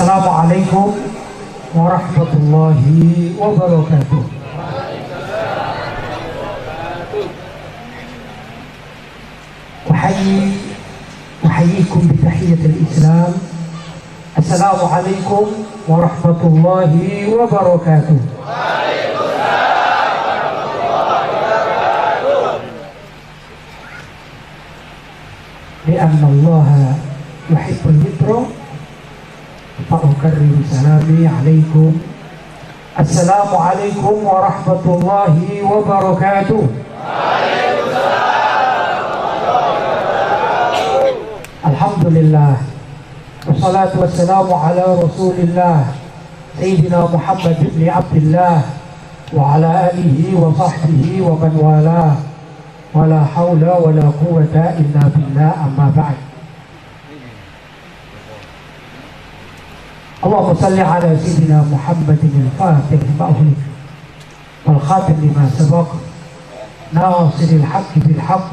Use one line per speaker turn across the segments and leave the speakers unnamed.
Assalamualaikum warahmatullahi wabarakatuh. أحييكم بتحية الإسلام. السلام عليكم ورحمة الله وبركاته. لأن الله يحب الفطر فأكرر سلامي عليكم. السلام عليكم ورحمة الله وبركاته. Alhamdulillah, wassalatu wassalamu ala rasulillah Sayyidina Muhammad ibn Abdullah wa ala alihi wa sahbihi wa man wala wa la hawla wa la quwwata illa billah, amma ba'd. Allahumma salli ala Sayyidina Muhammadin al-Fatih lima ughliq wal khatim lima sabaq nasiril haqqi bil haqq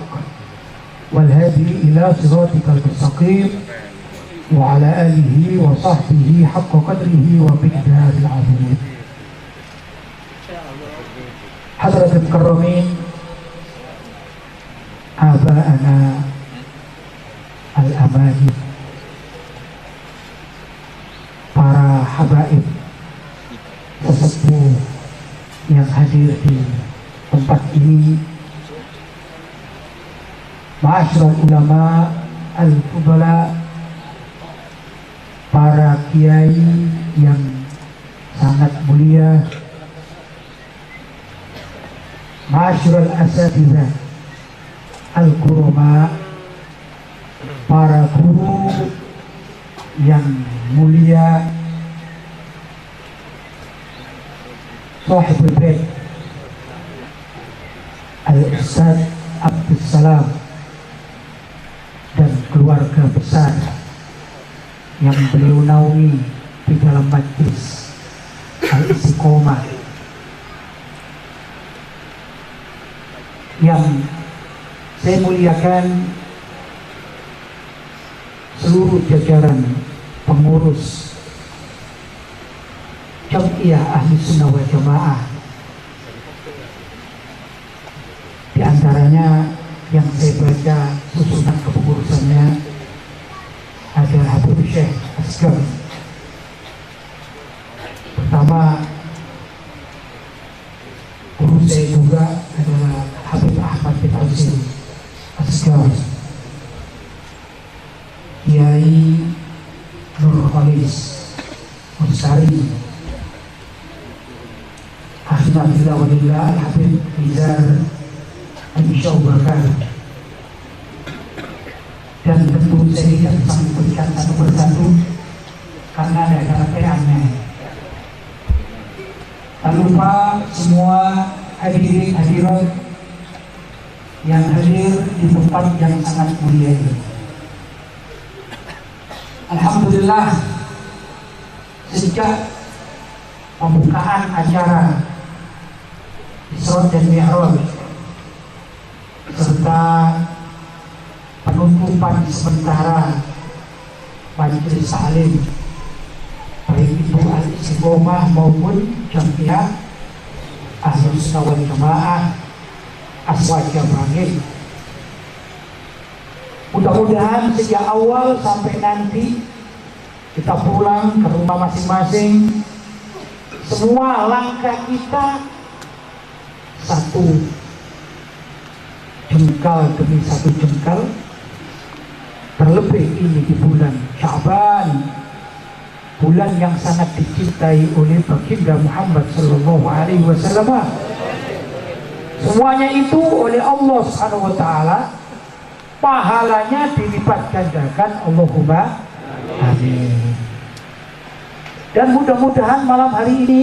والهادي إلى صراطك المستقيم وعلى آله وصحبه حق قدره ومقداره العظيم. حضرة المكرمين، آباءنا الأماني، para habaib sesepuh yang hadir di tempat ini, Ma'asyiral ulama al-fudala, para kiai yang sangat mulia, Ma'asyiral asatidzah al-kurama, para guru yang mulia, Sahibul Bait Al-Ustaz Abdus Salam dan keluarga besar yang beliau naungi di dalam majlis Al-Istiqomah, yang saya muliakan seluruh jajaran pengurus Jam'iyah Ahli Sunnah wal Jamaah. Di antaranya yang saya baca susunan kepengurusannya ada Habib Syekh Asgar. Pertama, guru saya juga adalah Habib Ahmad bin Azim Asgar, Kiai Nur Khalis Mustari, Alhamdulillah walillah Habib Rizal Al-Syawbakar. Dan tentu saya tidak bisa memberikan satu persatu karena ada karakternya. Tak lupa semua hadirin hadirat yang hadir di tempat yang sangat mulia ini. Alhamdulillah, sejak pembukaan acara Isra dan Mi'raj serta penutupan sementara majelis taklim baik itu Al-Istiqomah maupun Jam'iyah Ahli Sunnah wal Jamaah Aswaja Bangil, mudah-mudahan sejak awal sampai nanti kita pulang ke rumah masing-masing, semua langkah kita satu jengkal demi satu jengkal, terlebih ini di bulan Sya'ban, bulan yang sangat dicintai oleh baginda Muhammad sallallahu alaihi wasallam. Semuanya itu oleh Allah Subhanahu wa taala pahalanya dilipat gandakan, Allahumma amin. Dan mudah-mudahan malam hari ini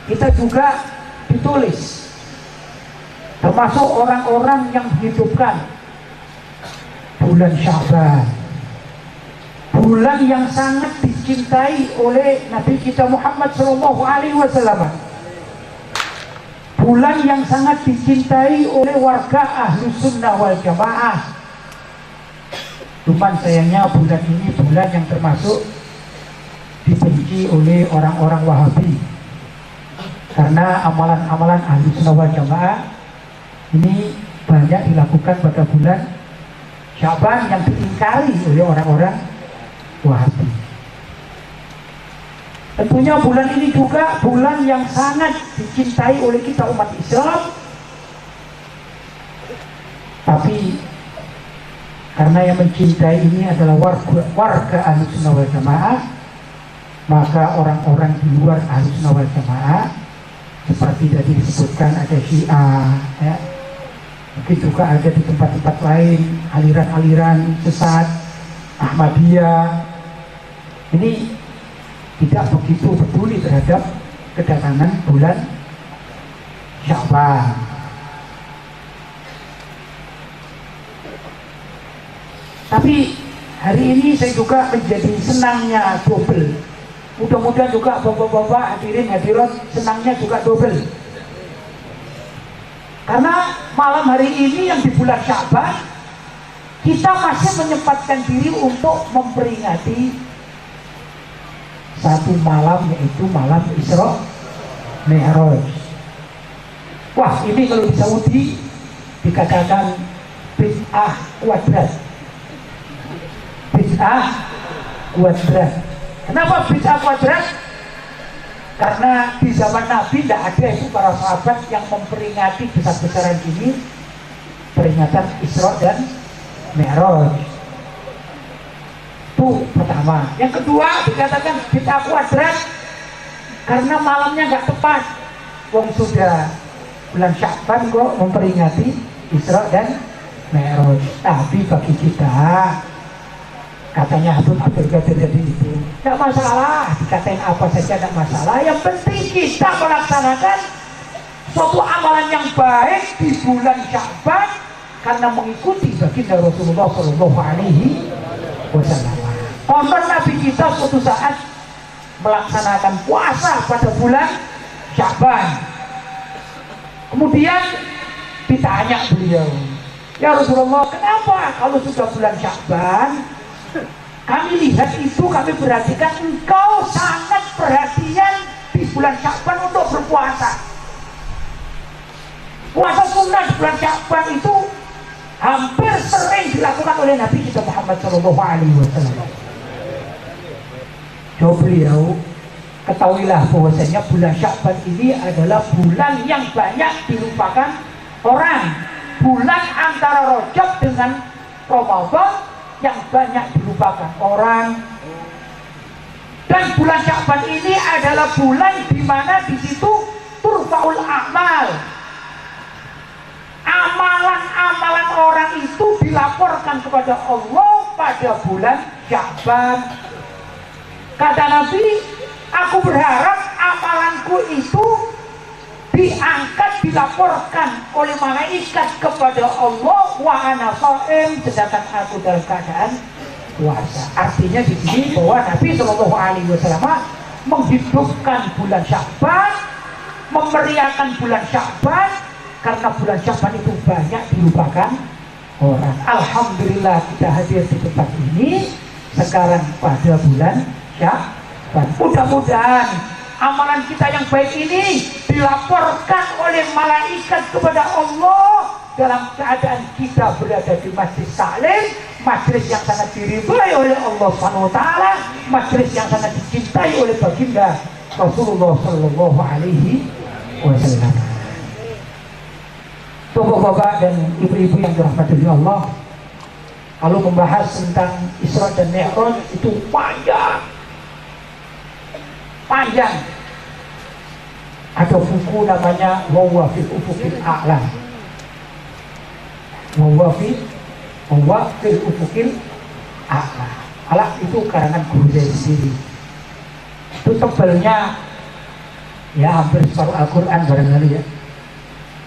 kita juga ditulis termasuk orang-orang yang menghidupkan bulan Sya'ban, bulan yang sangat dicintai oleh Nabi kita Muhammad sallallahu alaihi wasallam, bulan yang sangat dicintai oleh warga Ahlu Sunnah wal Jamaah. Cuman sayangnya bulan ini bulan yang termasuk dibenci oleh orang-orang Wahabi karena amalan-amalan ahli sunnah wal jamaah ini banyak dilakukan pada bulan Sya'ban yang diingkari oleh orang-orang Wahabi. Tentunya bulan ini juga bulan yang sangat dicintai oleh kita umat Islam, tapi karena yang mencintai ini adalah warga ahli sunnah wal jamaah, maka orang-orang di luar ahli sunnah wal jamaah seperti tadi disebutkan ada Syiah, ya. Mungkin juga ada di tempat-tempat lain aliran-aliran sesat Ahmadiyah ini tidak begitu peduli terhadap kedatangan bulan Sya'ban. Tapi hari ini saya juga menjadi senangnya double. Mudah-mudahan juga bapak-bapak hadirin hadirat senangnya juga double. Karena malam hari ini yang di bulan Sya'ban kita masih menyempatkan diri untuk memperingati satu malam, yaitu malam Isra Mi'raj. Wah, ini kalau di Saudi dikatakan bid'ah kuadrat. Bid'ah kuadrat. Kenapa bid'ah kuadrat? Karena di zaman Nabi tidak ada itu para sahabat yang memperingati besar-besaran ini, peringatan Isra dan Mi'raj. Itu pertama. Yang kedua dikatakan bid'ah kuadrat karena malamnya nggak tepat. Wong sudah bulan Sya'ban kok memperingati Isra dan Mi'raj. Tapi bagi kita, katanya Habib Abdul Qadir jadi itu tidak masalah, dikatain apa saja tidak masalah. Yang penting kita melaksanakan suatu amalan yang baik di bulan Sya'ban karena mengikuti baginda Rasulullah Shallallahu Alaihi Wasallam. Konten Nabi kita suatu saat melaksanakan puasa pada bulan Sya'ban. Kemudian ditanya beliau, ya Rasulullah, kenapa kalau sudah bulan Sya'ban kami lihat itu, kami perhatikan engkau sangat perhatian di bulan Sya'ban untuk berpuasa. Puasa sunnah di bulan Sya'ban itu hampir sering dilakukan oleh Nabi kita Muhammad SAW. Jawab beliau, ketahuilah bahwasanya bulan Sya'ban ini adalah bulan yang banyak dilupakan orang. Bulan antara Rajab dengan Ramadan yang banyak dilupakan orang. Dan bulan Sya'ban ini adalah bulan di mana di situ turfa'ul amal. Amalan-amalan orang itu dilaporkan kepada Allah pada bulan Sya'ban. Kata Nabi, aku berharap amalanku itu diangkat, dilaporkan oleh malaikat kepada Allah wa ana shaim, sedangkan aku dalam keadaan puasa. Artinya di sini bahwa Nabi Shallallahu Alaihi Wasallam menghidupkan bulan Sya'ban, memeriahkan bulan Sya'ban karena bulan Sya'ban itu banyak dilupakan orang. Alhamdulillah kita hadir di tempat ini sekarang pada bulan Sya'ban. Mudah-mudahan amalan kita yang baik ini dilaporkan oleh malaikat kepada Allah dalam keadaan kita berada di Masjid Salim, majlis yang sangat diridhai oleh Allah Subhanahu wa taala, majlis yang sangat dicintai oleh baginda Rasulullah Shallallahu Alaihi Wasallam. Bapak-bapak dan ibu-ibu yang dirahmati Allah, kalau membahas tentang Isra dan Mi'raj itu panjang. Ada buku namanya Wawa fil Ufuqil A'la. Wawa fil Ufuqil A'la. A'la itu karangan guru saya sendiri. Itu tebelnya ya hampir separuh Al-Quran barangkali ya.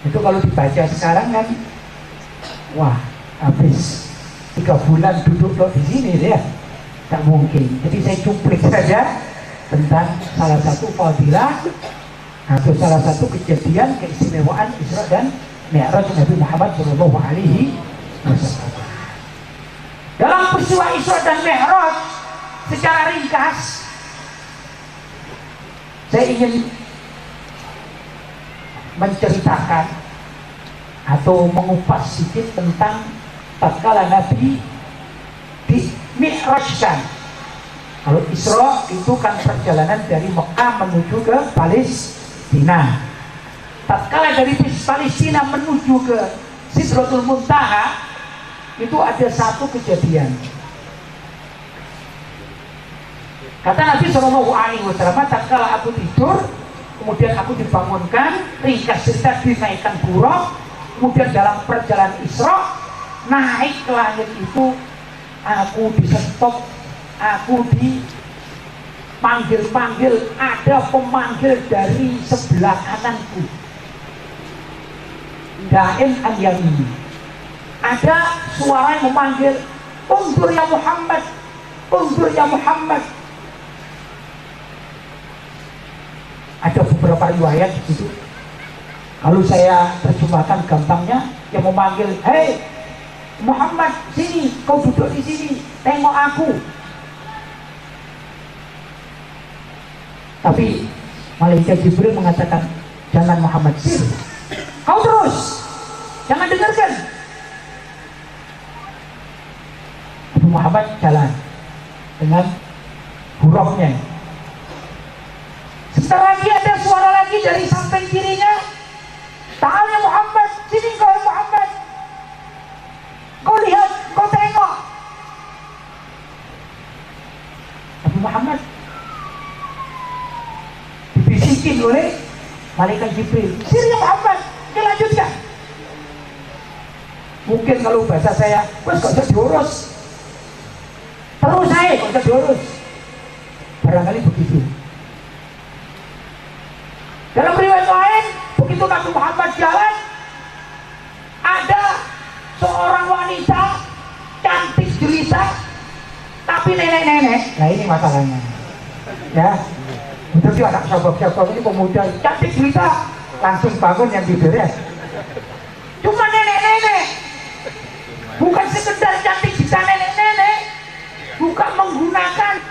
Itu kalau dibaca sekarang kan, wah habis 3 bulan duduk di sini ya, tak mungkin. Jadi saya cuplik saja tentang salah satu fadilah atau salah satu kejadian keistimewaan Isra dan Mi'raj Nabi Muhammad Shallallahu Alaihi Wasallam. Dalam peristiwa Isra dan Mi'raj secara ringkas Saya ingin menceritakan atau mengupas sedikit tentang tatkala Nabi di Mi'rajkan. Kalau Isra itu kan perjalanan dari Mekah menuju ke Palestina. Tatkala dari Palestina menuju ke Sidratul Muntaha, itu ada satu kejadian. Kata Nabi SAW, tatkala aku tidur, kemudian aku dibangunkan, ringkas cerita dinaikkan buruk, kemudian dalam perjalanan Isra, naik ke langit itu, aku disetop, aku dipanggil-panggil, ada pemanggil dari sebelah kananku. Da'in al-yamin. Ada suara yang memanggil, undur ya Muhammad, undur ya Muhammad. Ada beberapa riwayat di situ. Kalau saya terjemahkan gampangnya, yang memanggil, hei Muhammad, sini, kau duduk di sini, tengok aku. Tapi malaikat Jibril mengatakan, jangan Muhammad, sini, kau terus, jangan dengarkan. Nabi Muhammad jalan dengan hurufnya. Sebentar lagi ada suara lagi dari samping kirinya, ta'alnya Muhammad, sini kau Muhammad, kau lihat, kau tengok. Nabi Muhammad dibisikin oleh malaikat Jibril, sini Muhammad, dilanjutkan. Mungkin kalau bahasa saya, wes gak usah diurus, terus saya gak usah diurus, barangkali begitu. Dalam riwayat lain, begitu Nabi Muhammad jalan, ada seorang wanita cantik jelita, tapi nenek-nenek. Nah ini masalahnya, ya. Betul anak sabab-sabab ini pemuda cantik jelita, langsung bangun yang tidurnya. Cuma nenek-nenek, bukan sekedar cantik jelita nenek-nenek, bukan menggunakan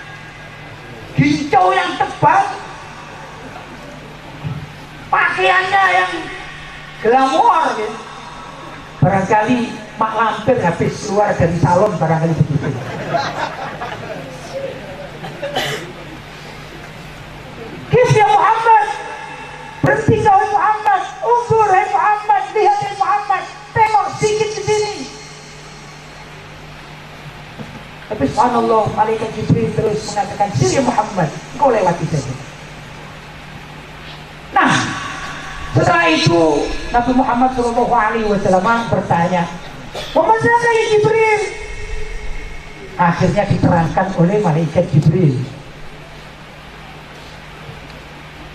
ginjau yang tebal, pakaiannya yang glamor, ya. Barangkali mak lampir habis keluar dari salon, barangkali begitu. Kif ya Muhammad, berhenti kau Muhammad, undur hai Muhammad, lihat hai Muhammad, tengok sedikit ke sini. Tapi subhanallah, malaikat Jibril terus mengatakan, sini Muhammad, kau lewati saja. Nah, setelah itu Nabi Muhammad SAW bertanya, "Wamanaka ya Jibril?" Akhirnya diterangkan oleh malaikat Jibril.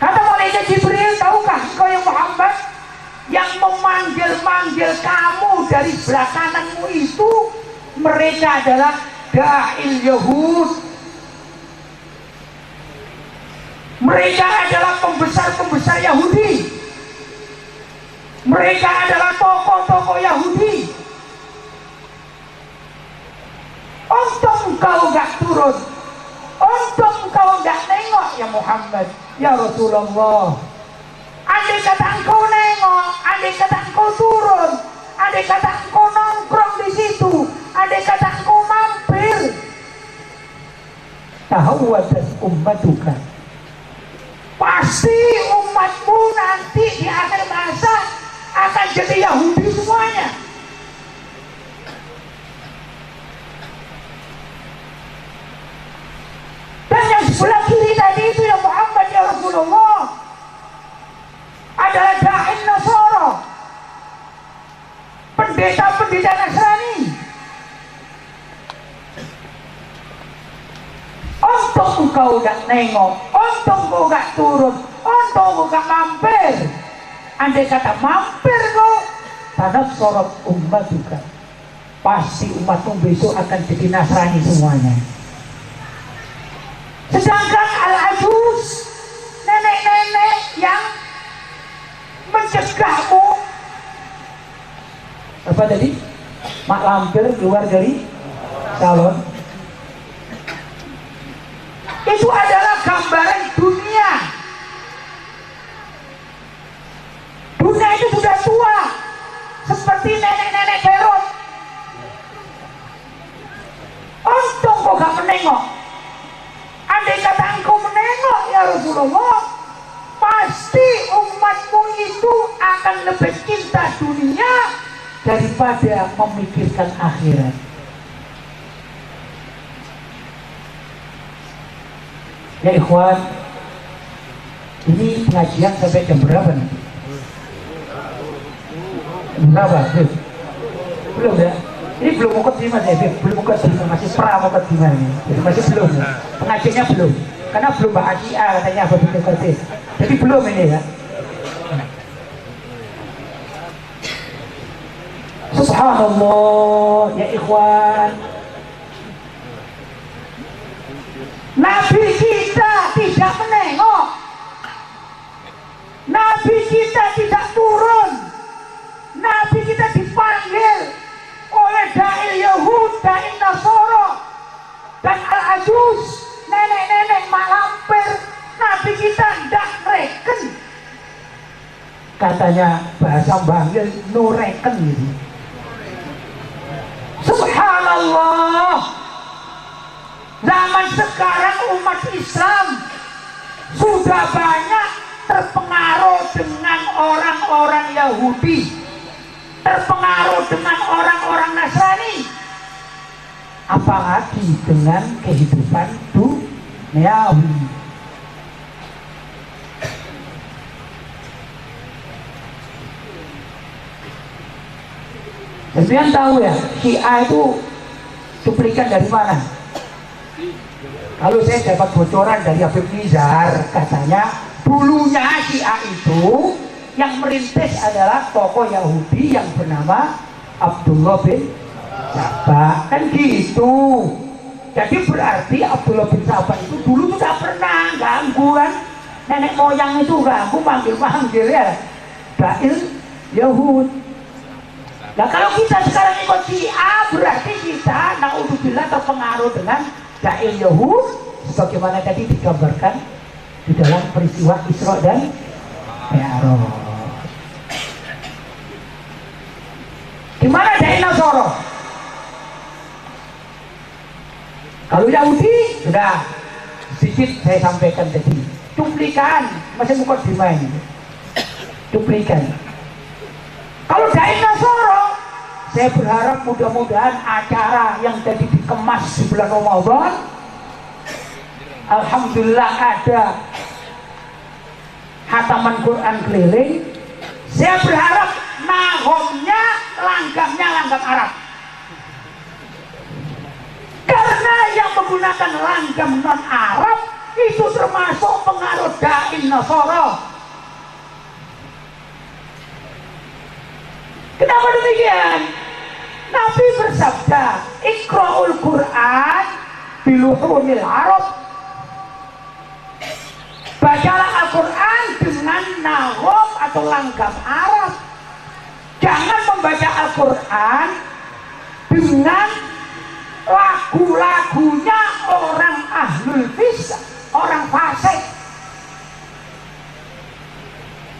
Kata malaikat Jibril, tahukah kau yang Muhammad, yang memanggil-manggil kamu dari sebelah kananmu itu, mereka adalah da'il Yahud. Mereka adalah pembesar-pembesar Yahudi. Mereka adalah tokoh-tokoh Yahudi. Untung kau gak turun, untung kau gak nengok ya Muhammad, ya Rasulullah. Andai kata engkau nengok, andai kata engkau turun, andai kata engkau nongkrong di situ, andai kata engkau mampir, tahawwadat ummatuka, pasti umatmu nanti di akhir masa akan jadi Yahudi semuanya. Dan yang sebelah kiri tadi itu yang Muhammad ya Rasulullah adalah da'in Nasara, pendeta-pendeta Nasrani. Untung engkau gak nengok, untung engkau gak turun, untung engkau gak mampir. Andai kata mampir kau, tanah sorot umat juga, pasti umatmu besok akan jadi Nasrani semuanya. Sedangkan al-ajuz, nenek-nenek yang mencegahmu, apa tadi? Mak lampir keluar dari salon, itu adalah gambaran dunia lebih cinta dunia daripada memikirkan akhirat. Ya ikhwan, ini pengajian sampai jam berapa nih? Berapa? Belum ya? Ini belum mau terima ya, belum mau terima, masih pra mau terima ini. Jadi masih belum ya. Pengajiannya belum, karena belum bahas Syiah katanya apa betul betul. Jadi belum ini ya. Subhanallah ya ikhwan. Nabi kita tidak menengok. Nabi kita tidak turun. Nabi kita dipanggil oleh dai Yahud, dai Nasara dan Al-Ajus, nenek-nenek mak lampir. Nabi kita tidak reken. Katanya bahasa Bangil nureken gitu. Subhanallah. Zaman sekarang umat Islam sudah banyak terpengaruh dengan orang-orang Yahudi, terpengaruh dengan orang-orang Nasrani, apalagi dengan kehidupan duniawi. Kalian tahu ya, Syiah itu cuplikan dari mana? Kalau saya dapat bocoran dari Habib Nizar, katanya dulunya Syiah itu yang merintis adalah tokoh Yahudi yang bernama Abdullah bin Sabah, kan gitu. Jadi berarti Abdullah bin Sabah itu dulu tidak pernah ganggu kan, nenek moyang itu ganggu manggil-manggil ya Dail Yahud. Nah kalau kita sekarang ikut Syiah, berarti kita naudzubillah terpengaruh dengan Dail Yahud, sebagaimana tadi digambarkan di dalam peristiwa Isra dan Mi'raj. Gimana Dail Nasara? Kalau Yahudi sudah sedikit saya sampaikan tadi, cuplikan, masih bukan dimain, cuplikan. Kalau Dail Nasara, saya berharap mudah-mudahan acara yang tadi dikemas di bulan Ramadan, alhamdulillah ada khataman Quran keliling. Saya berharap nahomnya langgamnya langgam Arab, karena yang menggunakan langgam non Arab itu termasuk pengaruh Dail Nasara. Kenapa demikian? Nabi bersabda, Iqra'ul Quran biluhunil Arab. Bacalah Al-Quran dengan nahom atau langgam Arab. Jangan membaca Al-Quran dengan lagu-lagunya orang ahlul fisq, orang fasik.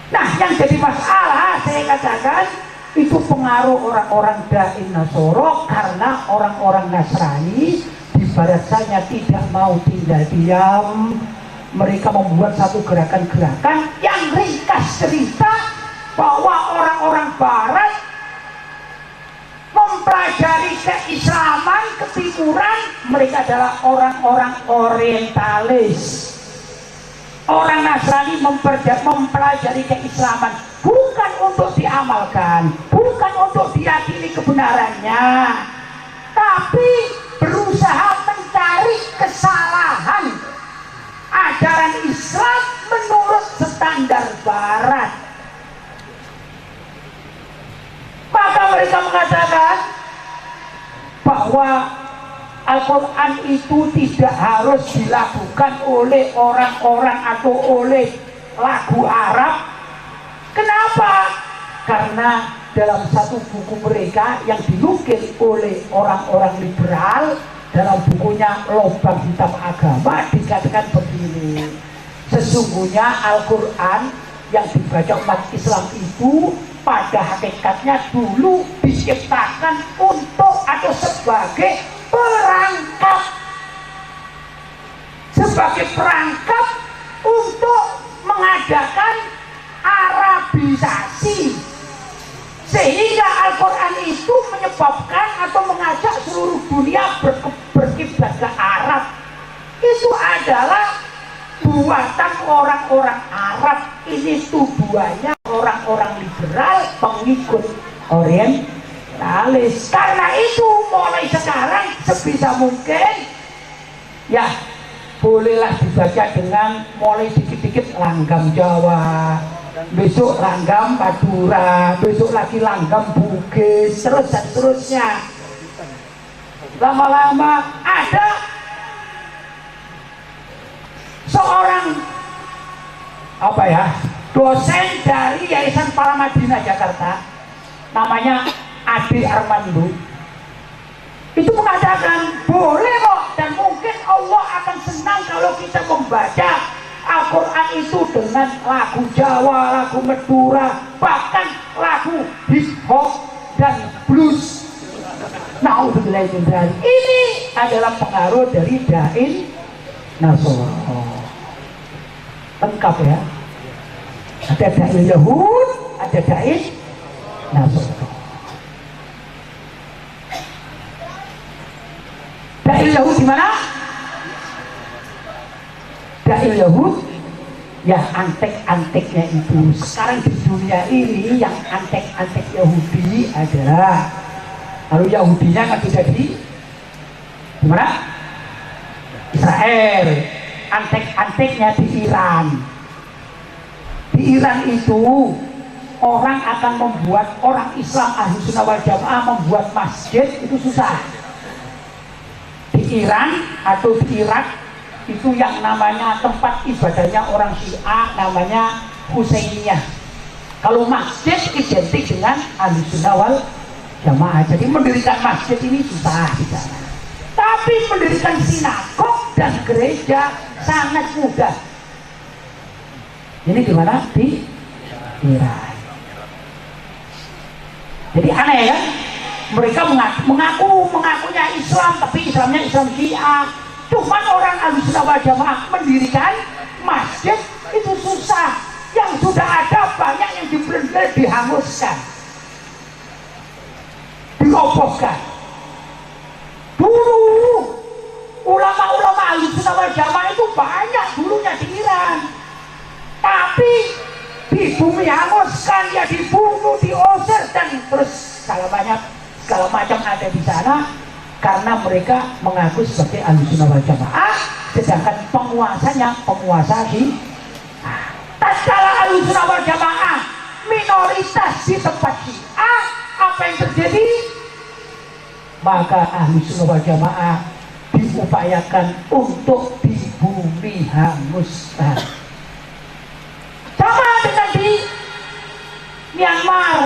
Nah, yang jadi masalah saya katakan itu pengaruh orang-orang Dail Nasara, karena orang-orang Nasrani di barisannya tidak mau tinggal diam. Mereka membuat satu gerakan-gerakan yang ringkas cerita bahwa orang-orang Barat mempelajari keislaman, ketimuran, mereka adalah orang-orang orientalis. Orang Nasrani mempelajari keislaman bukan untuk diamalkan, bukan untuk diyakini kebenarannya, tapi berusaha mencari kesalahan ajaran Islam menurut standar Barat. Maka mereka mengatakan bahwa Al-Quran itu tidak harus dilakukan oleh orang-orang atau oleh lagu Arab. Kenapa? Karena dalam satu buku mereka yang dinukil oleh orang-orang liberal, dalam bukunya Lobang Hitam Agama, dikatakan begini: sesungguhnya Al-Quran yang dibaca umat Islam itu pada hakikatnya dulu diciptakan untuk atau sebagai perangkap untuk mengadakan Arabisasi menyebabkan atau mengajak seluruh dunia berkiblat ke Arab itu adalah buatan orang-orang Arab. Ini tujuannya orang-orang liberal pengikut orientalis. Karena itu mulai sekarang sebisa mungkin ya bolehlah dibaca dengan mulai dikit-dikit langgam Jawa, besok langgam Madura, besok lagi langgam Bugis, terus dan seterusnya. Lama-lama ada seorang dosen dari Yayasan Paramadina Jakarta, namanya Ade Armando, itu mengatakan boleh kok, dan mungkin Allah akan senang kalau kita membaca Al-Quran itu dengan lagu Jawa, lagu Madura, bahkan lagu hip hop dan blues. Naudzubillah min dzalik. Ini adalah pengaruh dari Dain Nasrani. Lengkap ya. Ada Dain Yahud, ada Dain Nasrani. Dain Yahud di mana? Dain Yahud ya antek-anteknya itu. Sekarang di dunia ini yang antek-antek Yahudi adalah, kalau Yahudinya kan sudah di mana? Israel. Antek-anteknya di Iran. Di Iran itu orang akan membuat, orang Islam Ahlu Sunnah wal Jamaah membuat masjid itu susah. Di Iran atau di Irak itu yang namanya tempat ibadahnya orang Syiah namanya Husainiyah. Kalau masjid identik dengan Ahlu Sunnah wal Jamaah. Jadi mendirikan masjid ini susah di sana. Tapi mendirikan sinagog dan gereja sangat mudah. Ini di mana? Di Iran. Jadi aneh kan? Mereka mengakunya Islam, tapi Islamnya Islam Syiah. Cuman orang Ahlussunnah wal Jamaah mendirikan masjid itu susah. Yang sudah ada banyak yang dihanguskan, dirobohkan. Dulu ulama-ulama Ahlussunnah wal Jamaah itu banyak dulunya di Iran, tapi dibumi hanguskan, ya dibunuh, diusir, dan terus segala macam ada di sana karena mereka mengaku sebagai Ahlussunnah wal Jamaah, sedangkan penguasanya penguasa Syiah. Tatkala Ahlussunnah wal Jamaah minoritas di tempat Syiah, apa yang terjadi? Maka Ahlussunnah wal Jamaah diupayakan untuk dibumi hanguskan. Sama dengan di Myanmar.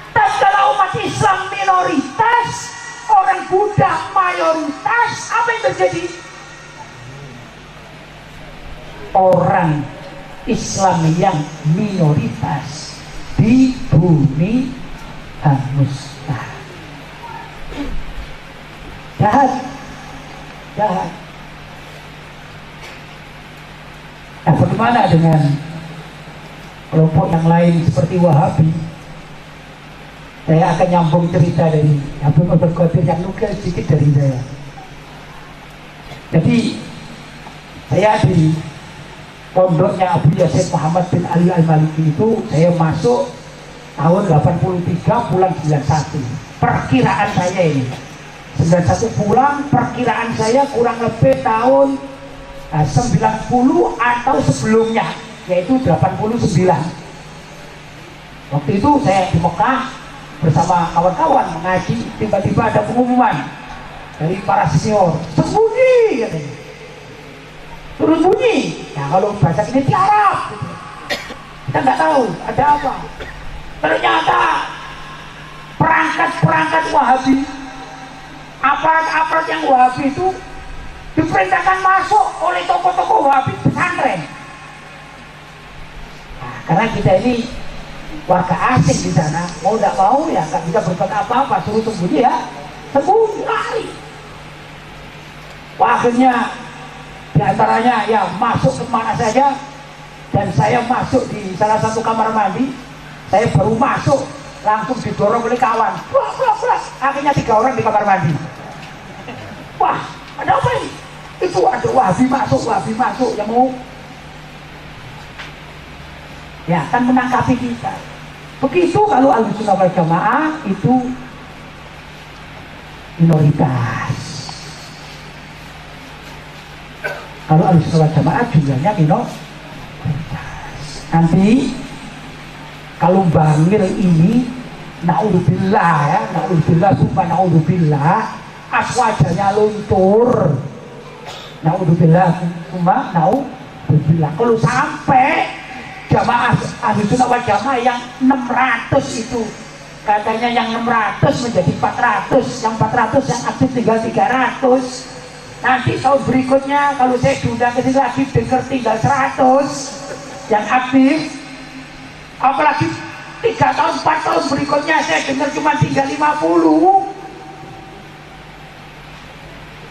Tatkala umat Islam minoritas, orang Buddha mayoritas, apa yang terjadi? Orang Islam yang minoritas dibumi hanguskan. Jahat. Nah, bagaimana dengan kelompok yang lain seperti Wahabi? Saya akan nyambung cerita dari Habib Abdul Qadir yang nukil sedikit dari saya. Jadi saya di pondoknya Abu Yazid Muhammad bin Ali Al-Maliki itu saya masuk tahun 83 bulan 91. Perkiraan saya ini 91 pulang, perkiraan saya kurang lebih tahun 90 atau sebelumnya, yaitu 89. Waktu itu saya di Mekah bersama kawan-kawan mengaji, tiba-tiba ada pengumuman dari para senior, sembunyi katanya, turun bunyi. Nah, kalau bahasa ini di Arab gitu. Kita nggak tahu ada apa. Ternyata perangkat Wahabi, aparat-aparat yang Wahabi itu diperintahkan masuk oleh tokoh-tokoh Wahabi pesantren. Nah, karena kita ini warga asing di sana, mau tidak mau ya nggak bisa berbuat apa-apa, suruh sembunyi ya, sembunyi lari. Wah, akhirnya diantaranya ya masuk kemana saja, dan saya masuk di salah satu kamar mandi. Saya baru masuk langsung didorong oleh kawan. Wah, wah, wah. Akhirnya 3 orang di kamar mandi. Wah, ada apa ini? Itu ada Wahabi masuk yang mau ya kan menangkapi kita. Begitu kalau Ahlussunnah wal Jamaah itu minoritas. Kalau Ahlussunnah wal Jamaah jumlahnya minoritas. Nanti kalau bangir ini naudzubillah ya, naudzubillah sumpah naudzubillah, aswajanya luntur. Naudzubillah sumpah naudzubillah. Kalau sampai jamaah Ahlussunnah wal Jamaah yang 600 itu katanya yang 600 menjadi 400, yang 400 yang aktif tinggal 300. Nanti tahun berikutnya kalau saya diundang ke sini lagi dengar tinggal 100 yang aktif, apalagi 3 tahun 4 tahun berikutnya saya dengar cuma tinggal 50.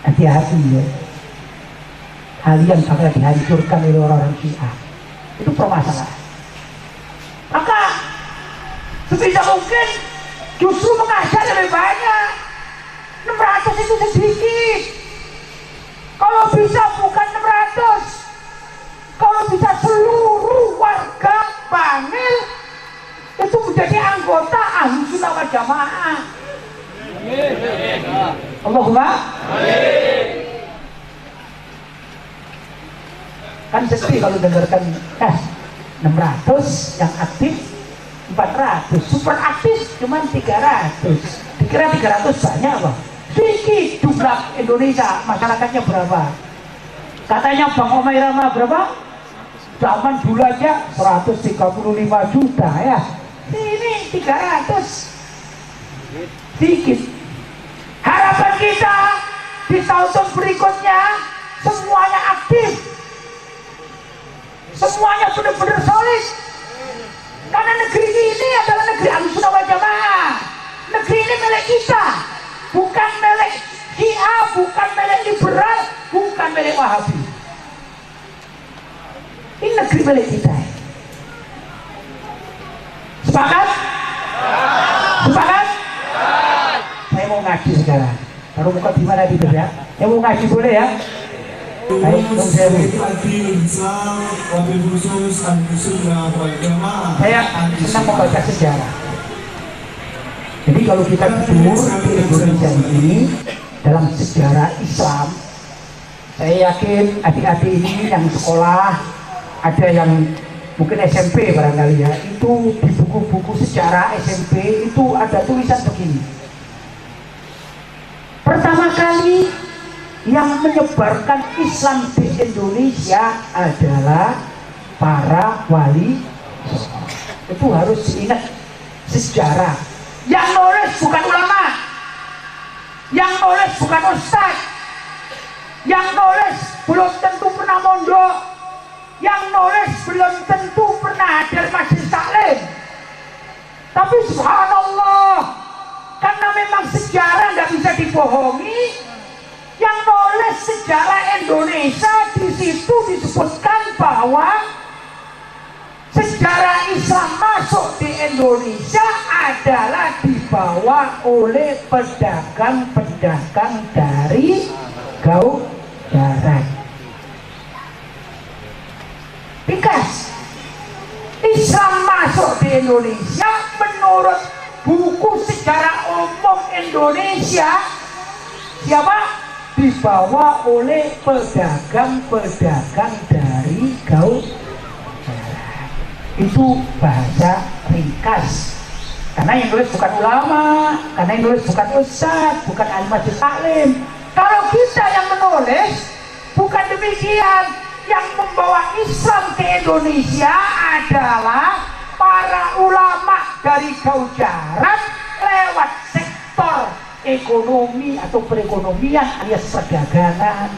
Hati-hati ya, kalian bakal dihancurkan oleh orang-orang Syiah. Itu permasalahan. Maka sebisa mungkin justru mengajar lebih banyak. 600 itu sedikit. Kalau bisa bukan 600, kalau bisa seluruh warga Bangil itu menjadi anggota Ahlussunnah wal Jamaah. Allahumma amin. Kan sedih kalau dengarkan 600 yang aktif 400, super aktif cuma 300. Dikira 300 banyak apa? Sedikit. Jumlah Indonesia masyarakatnya berapa? Katanya Bang Omairama berapa? Zaman dulu aja 135 juta ya. Ini 300. Sedikit. Harapan kita di tahun berikutnya semuanya aktif. Semuanya benar-benar solid. Karena negeri ini adalah negeri Ahlussunnah wal Jamaah. Negeri ini milik kita, bukan milik Syiah, bukan milik liberal, bukan milik Wahabi. Ini negeri milik kita. Sepakat? Sepakat? Saya mau ngaji sekarang. Baru muka di mana gitu ya? Yang mau ngaji boleh ya? Baik, saya senang membaca sejarah. Jadi kalau kita tidur di Indonesia ini dalam sejarah Islam, saya yakin adik-adik ini yang sekolah, ada yang mungkin SMP barangkali ya, itu di buku-buku sejarah SMP itu ada tulisan begini. Pertama kali yang menyebarkan Islam di Indonesia adalah para wali. Itu harus diingat sejarah. Yang nulis bukan ulama, yang nulis bukan ustadz, yang nulis belum tentu pernah mondok, yang nulis belum tentu pernah hadir majelis taklim. Tapi subhanallah, karena memang sejarah nggak bisa dibohongi. Yang nulis sejarah Indonesia di situ disebutkan bahwa sejarah Islam masuk di Indonesia adalah dibawa oleh pedagang-pedagang dari Gau Darat. Because Islam masuk di Indonesia menurut buku sejarah umum Indonesia siapa? Dibawa oleh pedagang-pedagang dari Gau Darat. Itu bahasa ringkas. Karena yang nulis bukan ulama, karena yang nulis bukan ustadz, bukan ahli majelis taklim. Kalau kita yang menulis, bukan demikian. Yang membawa Islam ke Indonesia adalah para ulama dari Gau Darat lewat sektor ekonomi atau perekonomian alias perdagangan.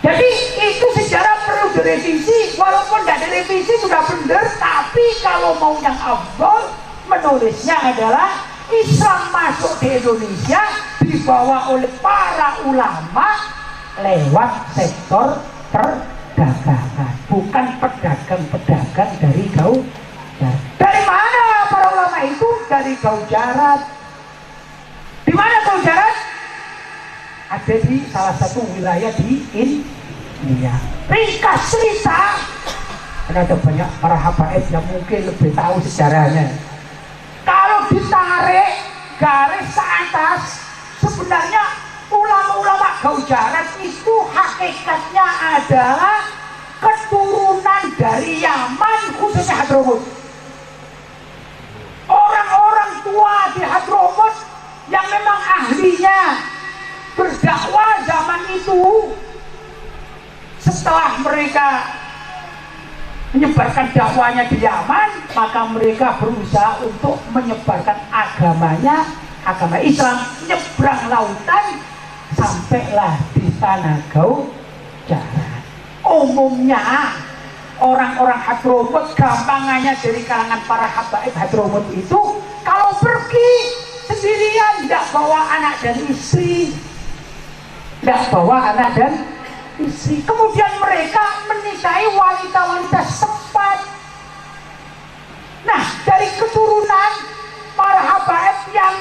Jadi itu sejarah perlu direvisi, walaupun tidak direvisi sudah benar, tapi kalau mau yang afdol menulisnya adalah Islam masuk di Indonesia dibawa oleh para ulama lewat sektor perdagangan, bukan pedagang-pedagang dari Gau Darat. Dari dakwah itu dari Gaujarat. Di mana Gaujarat? Ada di salah satu wilayah di India. Ringkas cerita, ada banyak para habaib yang mungkin lebih tahu sejarahnya. Kalau ditarik garis ke atas, sebenarnya ulama-ulama Gaujarat itu hakikatnya adalah keturunan dari Yaman, khususnya Hadramut. Orang-orang tua di Hadramut yang memang ahlinya berdakwah zaman itu, setelah mereka menyebarkan dakwanya di Yaman, maka mereka berusaha untuk menyebarkan agamanya, agama Islam, nyebrang lautan sampailah di tanah Gaujarat. Umumnya orang-orang Hadramut, gampangannya dari kalangan para habaib Hadramut itu, kalau pergi sendirian, tidak bawa anak dan istri, kemudian mereka menikahi wanita-wanita setempat. Nah, dari keturunan para habaib yang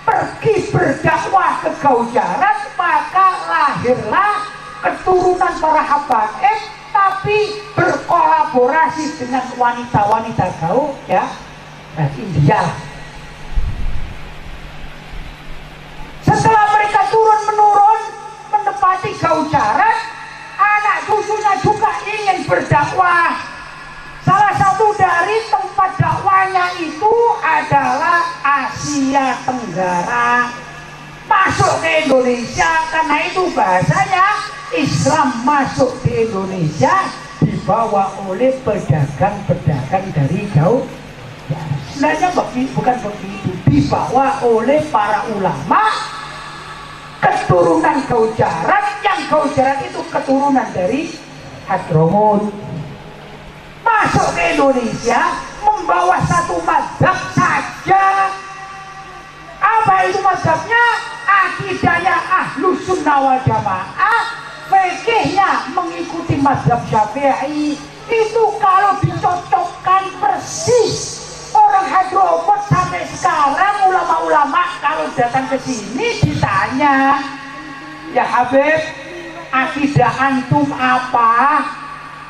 pergi berdakwah ke Gaujarat, maka lahirlah keturunan para habaib, tapi berkolaborasi dengan wanita-wanita Gaujarat India. Setelah mereka turun-menurun menempati Gaujarat, anak cucunya juga ingin berdakwah. Salah satu dari tempat dakwahnya itu adalah Asia Tenggara, masuk ke Indonesia. Karena itu bahasanya Islam masuk di Indonesia dibawa oleh pedagang-pedagang dari Gaujarat. Sebenarnya bukan begitu, dibawa oleh para ulama keturunan Gaujarat, yang Gaujarat itu keturunan dari Hadramut, masuk ke Indonesia membawa satu mazhab saja. Apa itu mazhabnya? Akidahnya Ahlus Sunnah wal Jamaah, fikihnya mengikuti mazhab Syafi'i. Itu kalau dicocokkan persis. Orang Hadramut sampai sekarang ulama-ulama kalau datang ke sini ditanya, ya Habib, akidah antum apa?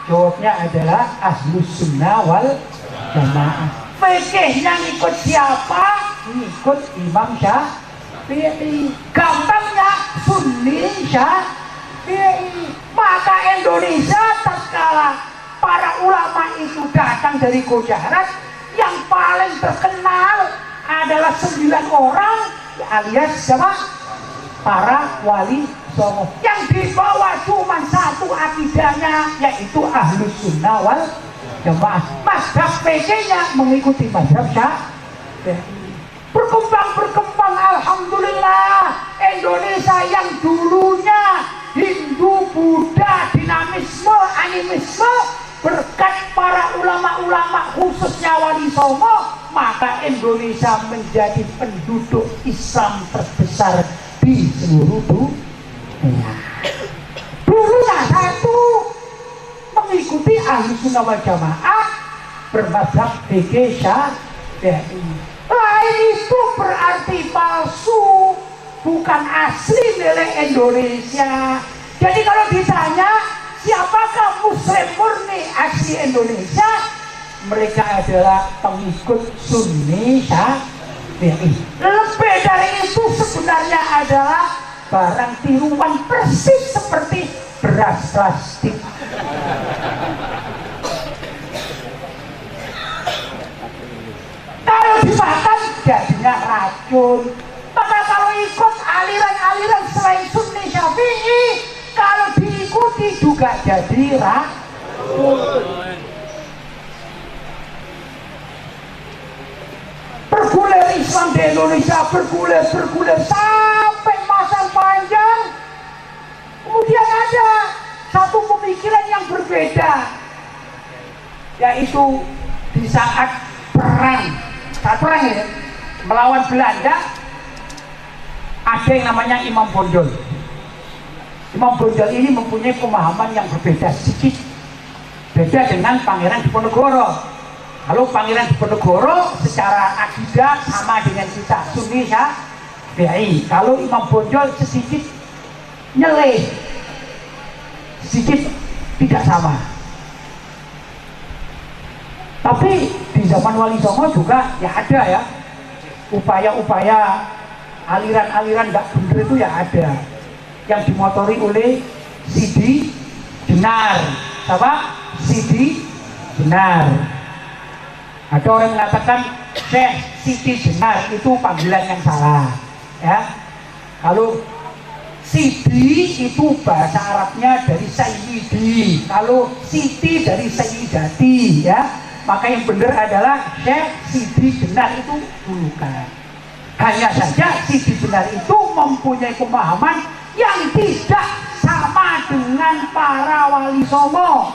Jawabnya adalah Ahlus Sunnah wal Jamaah. Fikihnya ngikut siapa? Ngikut Imam Syafi'i. Gampangnya Sunni Syafi'i. Maka Indonesia tatkala para ulama itu datang dari Gujarat, yang paling terkenal adalah 9 orang, alias siapa? Para wali songo. Yang dibawa cuma satu akidahnya, yaitu Ahlus Sunnah wal Jamaah. Mazhab fikihnya mengikuti mazhab Syafi'i. Berkembang, alhamdulillah. Indonesia yang dulunya Hindu, Buddha, dinamisme, animisme, berkat para ulama-ulama khususnya wali songo, maka Indonesia menjadi penduduk Islam terbesar di seluruh dunia. Dulunya satu, mengikuti Ahlus Sunnah wal Jamaah, bermazhab fikih Syafi'i. Lain itu berarti palsu, bukan asli milik Indonesia. Jadi kalau ditanya siapakah Muslim murni asli Indonesia, mereka adalah pengikut Sunni Syafi'i. Lebih dari itu sebenarnya adalah barang tiruan, persis seperti beras plastik. Kalau dimakan jadinya racun. Maka kalau ikut aliran-aliran selain Sunni Syafi'i, kalau diikuti juga jadi racun. Bergulir Islam di Indonesia, bergulir sampai masa panjang. Kemudian ada satu pemikiran yang berbeda, yaitu di saat perang ya, melawan Belanda, ada yang namanya Imam Bonjol. Imam Bonjol ini mempunyai pemahaman yang berbeda sedikit, beda dengan Pangeran Diponegoro. Kalau Pangeran Diponegoro secara akidah sama dengan kita Sunni Syafi'i. Kalau Imam Bonjol sedikit nyeleh, sedikit tidak sama. Tapi di zaman Wali Songo juga ya ada ya upaya-upaya aliran-aliran nggak bener itu ya ada, yang dimotori oleh Sidi Jenar. Apa? Sidi Jenar. Ada orang mengatakan Syekh Siti Jenar itu panggilan yang salah ya. Kalau Sidi itu bahasa Arabnya dari Sayyidi, kalau Siti dari Sayyidati ya. Maka yang benar adalah Syekh Sidi Jenar itu bukan. Hanya saja Sidi Jenar itu mempunyai pemahaman yang tidak sama dengan para wali songo.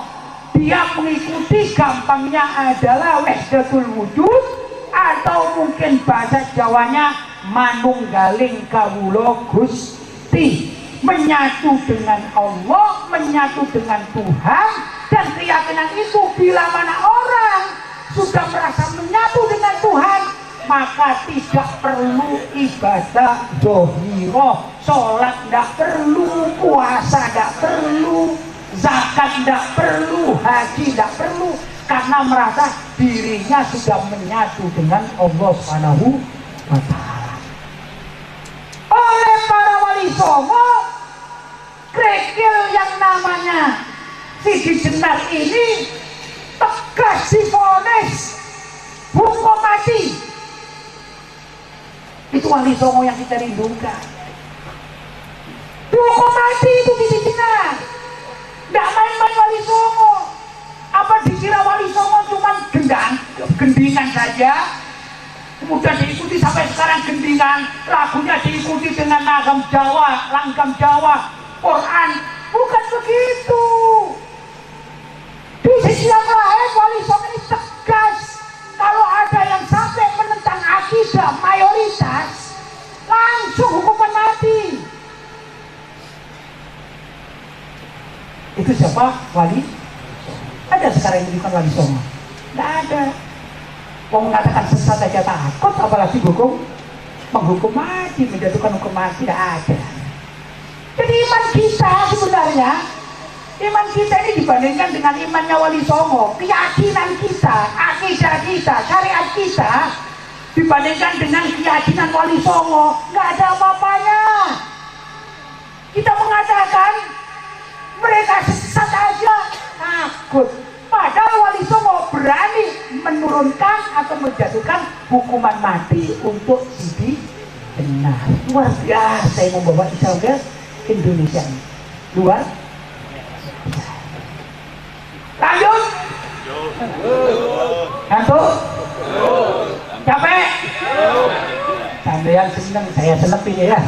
Dia mengikuti gampangnya adalah wahdatul wujud, atau mungkin bahasa Jawanya manunggaling kawula Gusti, menyatu dengan Allah, menyatu dengan Tuhan. Dan keyakinan itu bila mana orang sudah merasa menyatu dengan Tuhan, maka tidak perlu ibadah zahirah, sholat tidak perlu, puasa tidak perlu, zakat tidak perlu, haji tidak perlu, karena merasa dirinya sudah menyatu dengan Allah Subhanahu wa Ta'ala. Oleh para wali songo, kerikil yang namanya Sidi Jenar ini tegas divonis hukum mati. Itu wali songo yang kita rindukan. Hukum mati itu Sidi Jenar. Tidak main-main wali songo. Apa dikira wali songo cuma gendingan saja, kemudian diikuti sampai sekarang gendingan, lagunya diikuti dengan langgam Jawa, Quran? Bukan begitu. Di sisi yang lain wali songo ini tegas. Kalau ada yang sampai menentang akidah mayoritas, langsung hukuman mati. Itu siapa? Wali? Ada sekarang yang bukan wali songo? Tidak ada. Mau mengatakan sesat saja takut, apalagi menghukum mati, menjatuhkan hukum mati. Tidak ada. Jadi iman kita sebenarnya, iman kita ini dibandingkan dengan imannya wali songo, keyakinan kita, akidah kita, syariat kita dibandingkan dengan keyakinan wali songo, nggak ada apa-apanya. Kita mengatakan mereka sesat aja, takut. Padahal wali songo berani menurunkan atau menjatuhkan hukuman mati untuk Sidi Jenar. Luar biasa yang membawa Islam ke Indonesia. Luar. Lanjut. Ngantuk? Capek? Sampeyan seneng, saya seneng ini ya.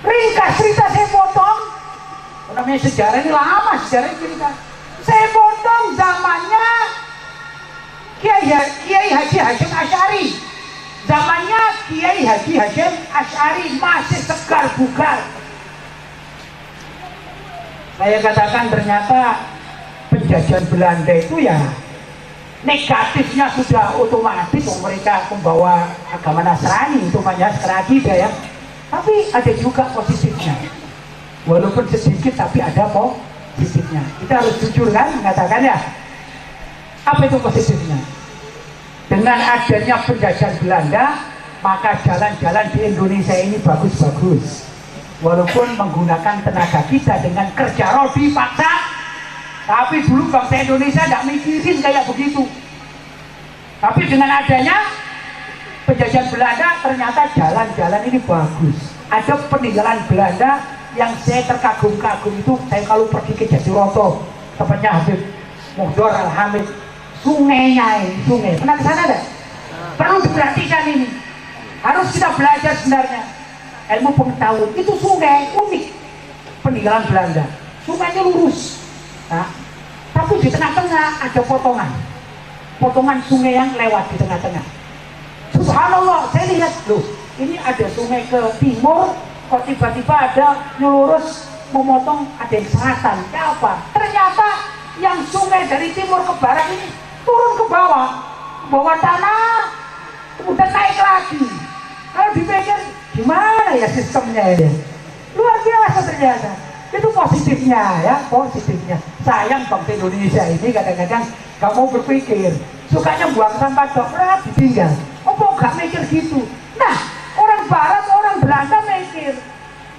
Ringkas cerita saya potong. Namanya sejarah ini lama, sejarah ini cerita. Saya potong zamannya Kiai Haji Hasyim Asy'ari. Zamannya Kiai Haji Hasyim Asy'ari masih segar bugar. Saya katakan ternyata penjajahan Belanda itu ya negatifnya sudah otomatis, mereka membawa agama Nasrani, itu banyak sekali ya. Tapi ada juga positifnya. Walaupun sedikit tapi ada positifnya. Kita harus jujur kan mengatakan ya. Apa itu positifnya? Dengan adanya penjajahan Belanda, maka jalan-jalan di Indonesia ini bagus-bagus. Walaupun menggunakan tenaga kita dengan kerja rodi paksa, tapi dulu bangsa Indonesia tidak mikirin kayak begitu. Tapi dengan adanya penjajahan Belanda, ternyata jalan-jalan ini bagus. Ada peninggalan Belanda yang saya terkagum-kagum itu. Saya kalau pergi ke Jatiroto, tempatnya Habib Muhdor Al-Hamid, sungainya ini, sungai. Pernah ke sana ada? Perlu diperhatikan ini. Harus kita belajar sebenarnya. Ilmu pengetahuan itu sungai unik, peninggalan Belanda. Sungainya lurus. Nah, tapi di tengah-tengah ada potongan sungai yang lewat di tengah-tengah. Subhanallah, saya lihat loh, ini ada sungai ke timur, kok tiba-tiba ada lurus memotong, ada yang selatan. Ya apa? Ternyata yang sungai dari timur ke barat ini turun ke bawah tanah, kemudian naik lagi. Kalau dipikir gimana ya sistemnya ini, luar biasa ternyata. Itu positifnya ya, positifnya. Sayang bangsa Indonesia ini kadang-kadang gak mau berpikir, sukanya buang sampah dokter ditinggal. Kok gak mikir gitu? Nah, orang barat, orang Belanda mikir.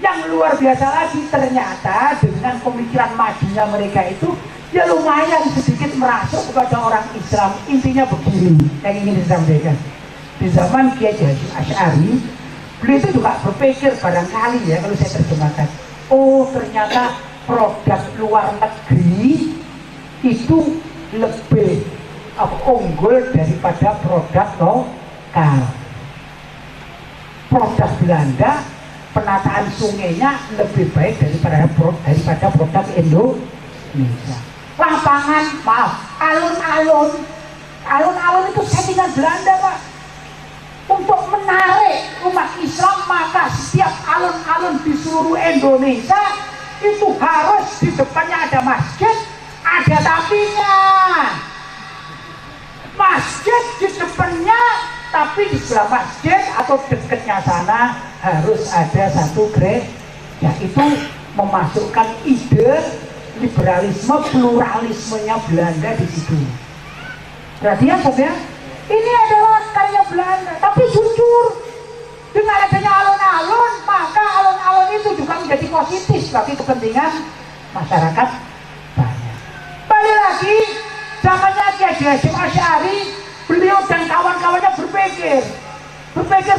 Yang luar biasa lagi, ternyata dengan pemikiran majunya mereka itu ya lumayan sedikit merasuk kepada orang Islam. Intinya begini yang ingin disampaikan, di zaman Kiai Hasyim Asy'ari, beliau itu juga berpikir barangkali ya, kalau saya terjemahkan, oh ternyata produk luar negeri itu lebih unggul daripada produk lokal. Produk Belanda penataan sungainya lebih baik daripada produk Indonesia. Lapangan, maaf, alun-alun itu settingan Belanda, Pak. Untuk menarik umat Islam, maka setiap alun-alun di seluruh Indonesia itu harus di depannya ada masjid, ada tapinya. Masjid di depannya, tapi di sebelah masjid atau dekatnya sana harus ada satu gereja. Itu memasukkan ide liberalisme, pluralismenya Belanda di situ. Perhatian ya, ini adalah karya Belanda, tapi jujur dengan adanya alun-alun, maka alun-alun itu juga menjadi positif bagi kepentingan masyarakat banyak. Balik lagi, zamannya Kiai Hasyim Asy'ari, beliau dan kawan-kawannya berpikir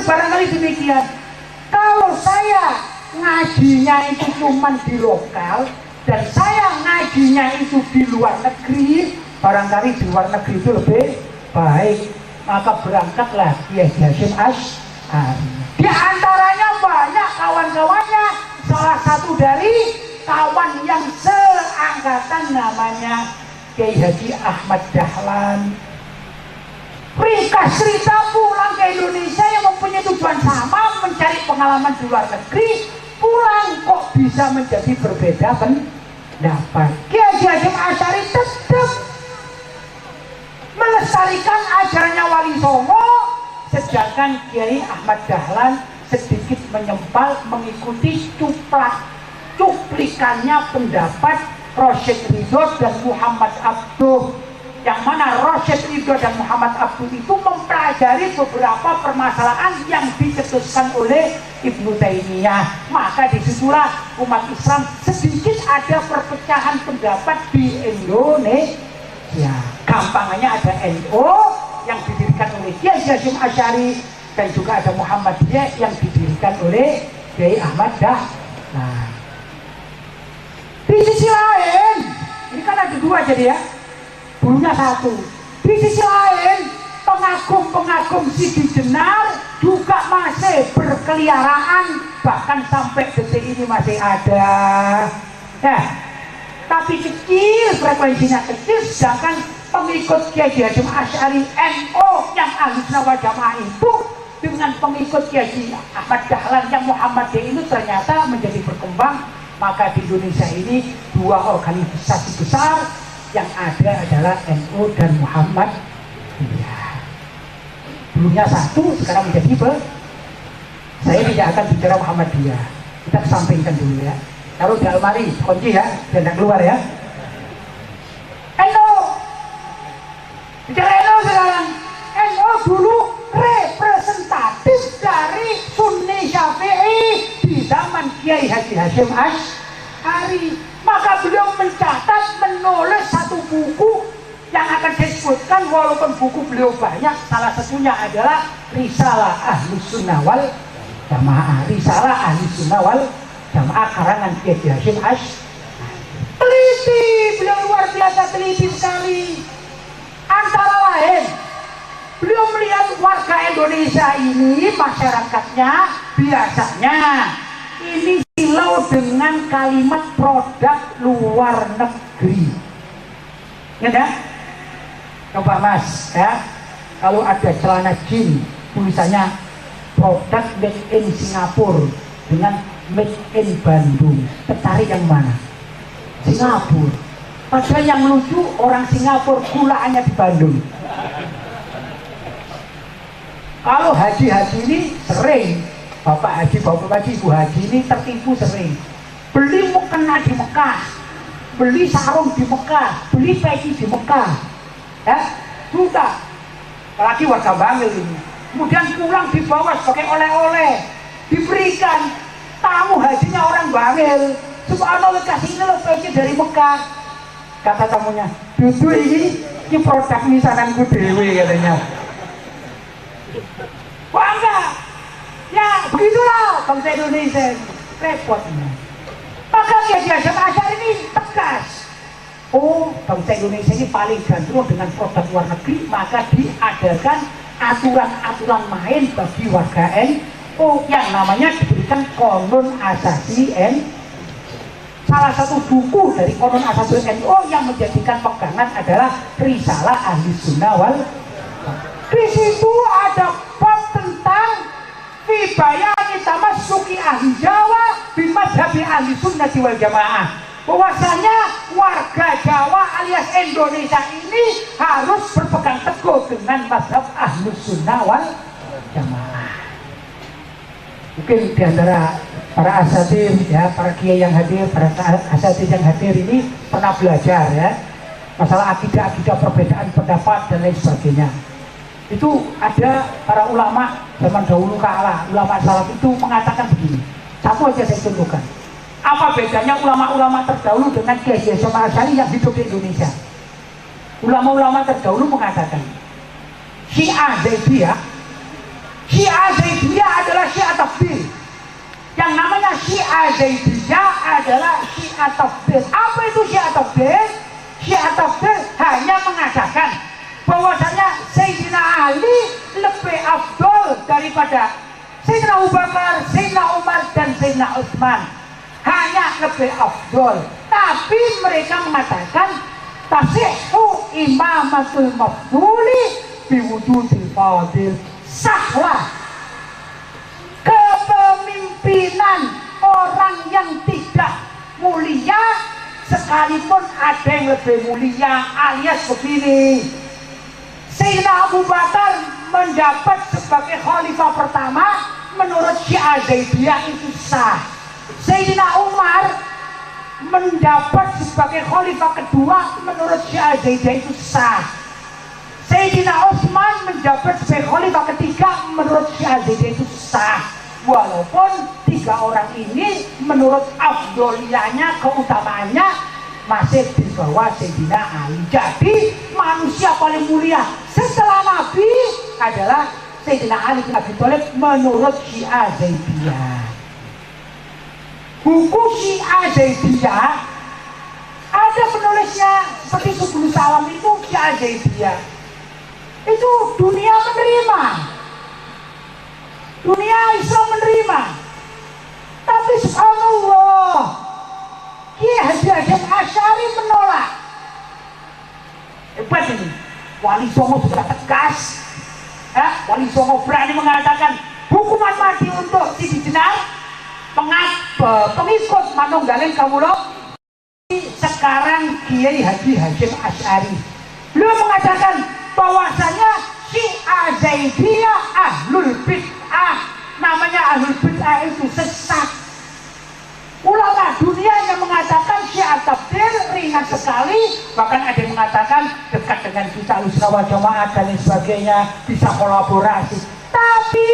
barangkali demikian, kalau saya ngajinya itu cuma di lokal dan saya ngajinya itu di luar negeri, barangkali di luar negeri itu lebih baik, maka berangkatlah Kiai Hasyim Asy'ari. Di antaranya banyak kawan-kawannya, salah satu dari kawan yang seangkatan namanya Kiai Haji Ahmad Dahlan. Ringkas cerita, pulang ke Indonesia yang mempunyai tujuan sama, mencari pengalaman di luar negeri, pulang kok bisa menjadi berbeda pendapat. Kiai Hasyim Asy'ari tetap melestarikan ajarannya Wali Songo, sedangkan Kiai Ahmad Dahlan sedikit menyempal mengikuti cuplikannya pendapat Rasyid Ridho dan Muhammad Abduh, yang mana Rasyid Ridho dan Muhammad Abduh itu mempelajari beberapa permasalahan yang dicetuskan oleh Ibnu Taimiyah. Maka disitulah umat Islam sedikit ada perpecahan pendapat di Indonesia. Gampangannya ada NU yang didirikan oleh Kiai Hasyim Asy'ari dan juga ada Muhammadiyah yang didirikan oleh Kiai Ahmad Dahlan. Di sisi lain, ini kan ada dua jadi ya, dulunya satu. Di sisi lain, pengagum-pengagum Sidi Jenar juga masih berkeliaran, bahkan sampai detik ini masih ada. Ya, tapi kecil, frekuensinya kecil, sedangkan pengikut Kiai Hasyim Asy'ari NU yang Ahlussunnah wal Jamaah itu dengan pengikut Kiai Ahmad Dahlan yang Muhammadiyah itu ternyata menjadi berkembang. Maka di Indonesia ini dua organisasi besar yang ada adalah NU dan Muhammadiyah. Dulunya satu, sekarang menjadi saya tidak akan bicara Muhammadiyah, kita kesampingkan dulu ya, taruh di almari, kunci ya, jangan keluar ya. NU, bicara NU sekarang. NU dulu representatif dari Sunni Syafi'i di zaman Kiai Haji Hasyim Asy'ari. Maka beliau mencatat, menulis satu buku yang akan disebutkan, walaupun buku beliau banyak, salah satunya adalah Risalah Ahlussunnah wal Jamaah. Risalah Ahlussunnah wal Jamaah karangan Kiai Hasyim Asy'ari. Teliti, beliau luar biasa teliti sekali. Antara lain, beliau melihat warga Indonesia ini, masyarakatnya biasanya ini silau dengan kalimat produk luar negeri. Ya, coba Mas ya, kalau ada celana jeans tulisannya produk made in Singapura dengan made in Bandung, tertarik yang mana? Singapura. Padahal yang lucu orang Singapura gulaannya di Bandung. Kalau haji-haji ini sering, bapak haji, ibu haji ini tertipu sering. Beli mukena di Mekah, beli sarung di Mekah, beli peci di Mekah, ya sudah. Apalagi warga Bangil ini. Kemudian pulang dibawa sebagai oleh-oleh, diberikan tamu hajinya orang Bangil. Subhanallah, kasih ini loh peci dari Mekah. Kata tamunya, "Dudu ini produk misananku dewe," katanya. Wah enggak, ya begitulah bangsa Indonesia repotnya. Maka Kiai Hasyim Asy'ari ini tegas. Oh, bangsa Indonesia ini paling gandrung dengan produk luar negeri, maka diadakan aturan-aturan main bagi warga NU yang namanya diberikan Qonun Asasi NU. Salah satu buku dari Qonun Asasi NU yang menjadikan pegangan adalah Risalah Ahli Sunnah wal. Di situ ada bab tentang fi bayani tamassuki ahli Jawa bi mazhabi ahli sunnah wal jamaah. Bahwasanya warga Jawa alias Indonesia ini harus berpegang teguh dengan mazhab ahli sunnah wal jamaah. Mungkin di antara para asatir, ya, para kiai yang hadir, para asatir yang hadir ini pernah belajar ya masalah akidah-akidah, perbedaan pendapat dan lain sebagainya. Itu ada para ulama zaman dahulu kala, ulama salaf itu mengatakan begini. Satu aja saya contohkan. Apa bedanya ulama-ulama terdahulu dengan Kiai Hasyim Asy'ari yang hidup di Indonesia? Ulama-ulama terdahulu mengatakan Syiah Zaidiyah adalah Syiah Takfir. Yang namanya Syiah Zaidiyah adalah Syiah Takfir. Apa itu Syiah Takfir? Syiah Takfir hanya mengatakan bahwasanya Sayyidina Ali lebih afdol daripada Sayyidina Abu Bakar, Sayyidina Umar dan Sayyidina Utsman. Hanya lebih afdol. Tapi mereka mengatakan tasihhu imamatul mafduli biwujudil fadil. Sahlah kepemimpinan orang yang tidak mulia sekalipun ada yang lebih mulia, alias begini. Sayyidina Abu Bakar menjabat sebagai khalifah pertama menurut Syiah Zaidiyah itu sah. Sayyidina Umar menjabat sebagai khalifah kedua menurut Syiah Zaidiyah itu sah. Sayyidina Utsman menjabat sebagai khalifah ketiga menurut Syiah Zaidiyah itu sah. Walaupun tiga orang ini menurut afdoliyahnya, keutamaannya masih di bawah Sayyidina Ali. Jadi manusia paling mulia setelah Nabi adalah Sayyidina Ali bin Abi Thalib menurut Syiah Zaidiyah. Buku Syiah Zaidiyah ada penulisnya seperti Subul Salam itu Syiah Zaidiyah. Itu dunia menerima, dunia Islam menerima. Tapi subhanallah, Kiai Hasyim Asy'ari menolak. Hebat ini. Wali Songo sudah tegas. Wali Songo berani mengatakan hukuman mati untuk Sidi Jenar, pengikut manunggaling kawula. Sekarang Kiai Haji Hasyim Asy'ari beliau mengatakan bahwasanya Syiah Zaidiyah ahlul bid'ah. Namanya ahlul bid'ah itu sesat. Ulama dunia yang mengatakan Syiah Takfir ringan sekali, bahkan ada yang mengatakan dekat dengan kita Ahlussunnah wal Jamaah dan lain sebagainya, bisa kolaborasi. Tapi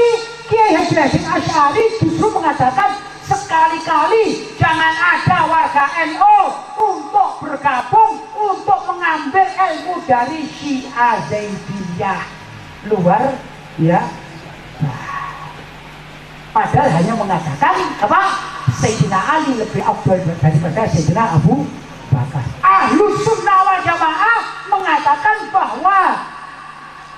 Kiai Haji Hasyim Asy'ari justru mengatakan sekali-kali jangan ada warga NU untuk bergabung untuk mengambil ilmu dari Syiah Zaidiyah luar ya. Padahal hanya mengatakan apa? Sayyidina Ali lebih afdal daripada Sayyidina Abu Bakar. Ahlus Sunnah wal Jamaah mengatakan bahwa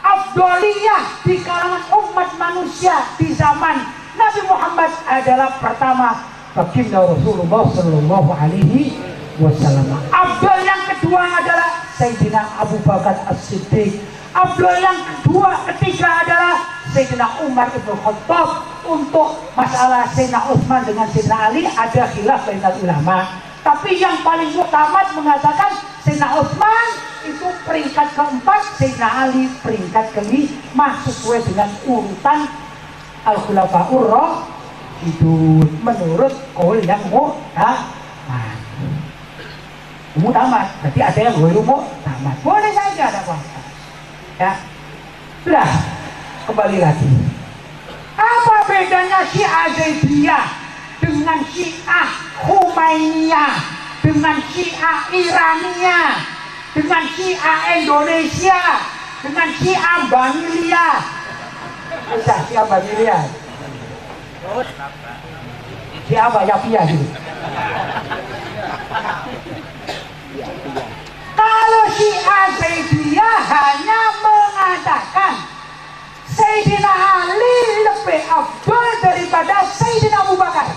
afdoliyah di kalangan umat manusia di zaman Nabi Muhammad adalah pertama baginda Rasulullah Sallallahu Alaihi Wasallam. Afdal yang kedua adalah Sayyidina Abu Bakar As-Siddiq. Afdal yang ketiga adalah Sayyidina Umar Ibn Khattab. Untuk masalah Sayyidina Utsman dengan Sayyidina Ali ada khilaf bainal ulama. Tapi yang paling utama mengatakan Sayyidina Utsman itu peringkat keempat, Sayyidina Ali peringkat kelima sesuai dengan urutan Al-Khulafaur Rasyidun menurut kaul yang muktamad. Berarti ada yang ghairu muktamad. Boleh saja ada apa-apa. Ya. Sudah, kembali lagi. Apa bedanya Syiah Zaidiyah dengan Syiah Khomeiniya, dengan Syiah Irania, dengan Syiah Indonesia, dengan Syiah Banilia? Sudah, Syiah Banilia. Syiah Bayapia gitu. Kalau Syiah Zaidiyah hanya mengatakan Sayyidina Ali lebih afdal daripada Sayyidina Abu Bakar.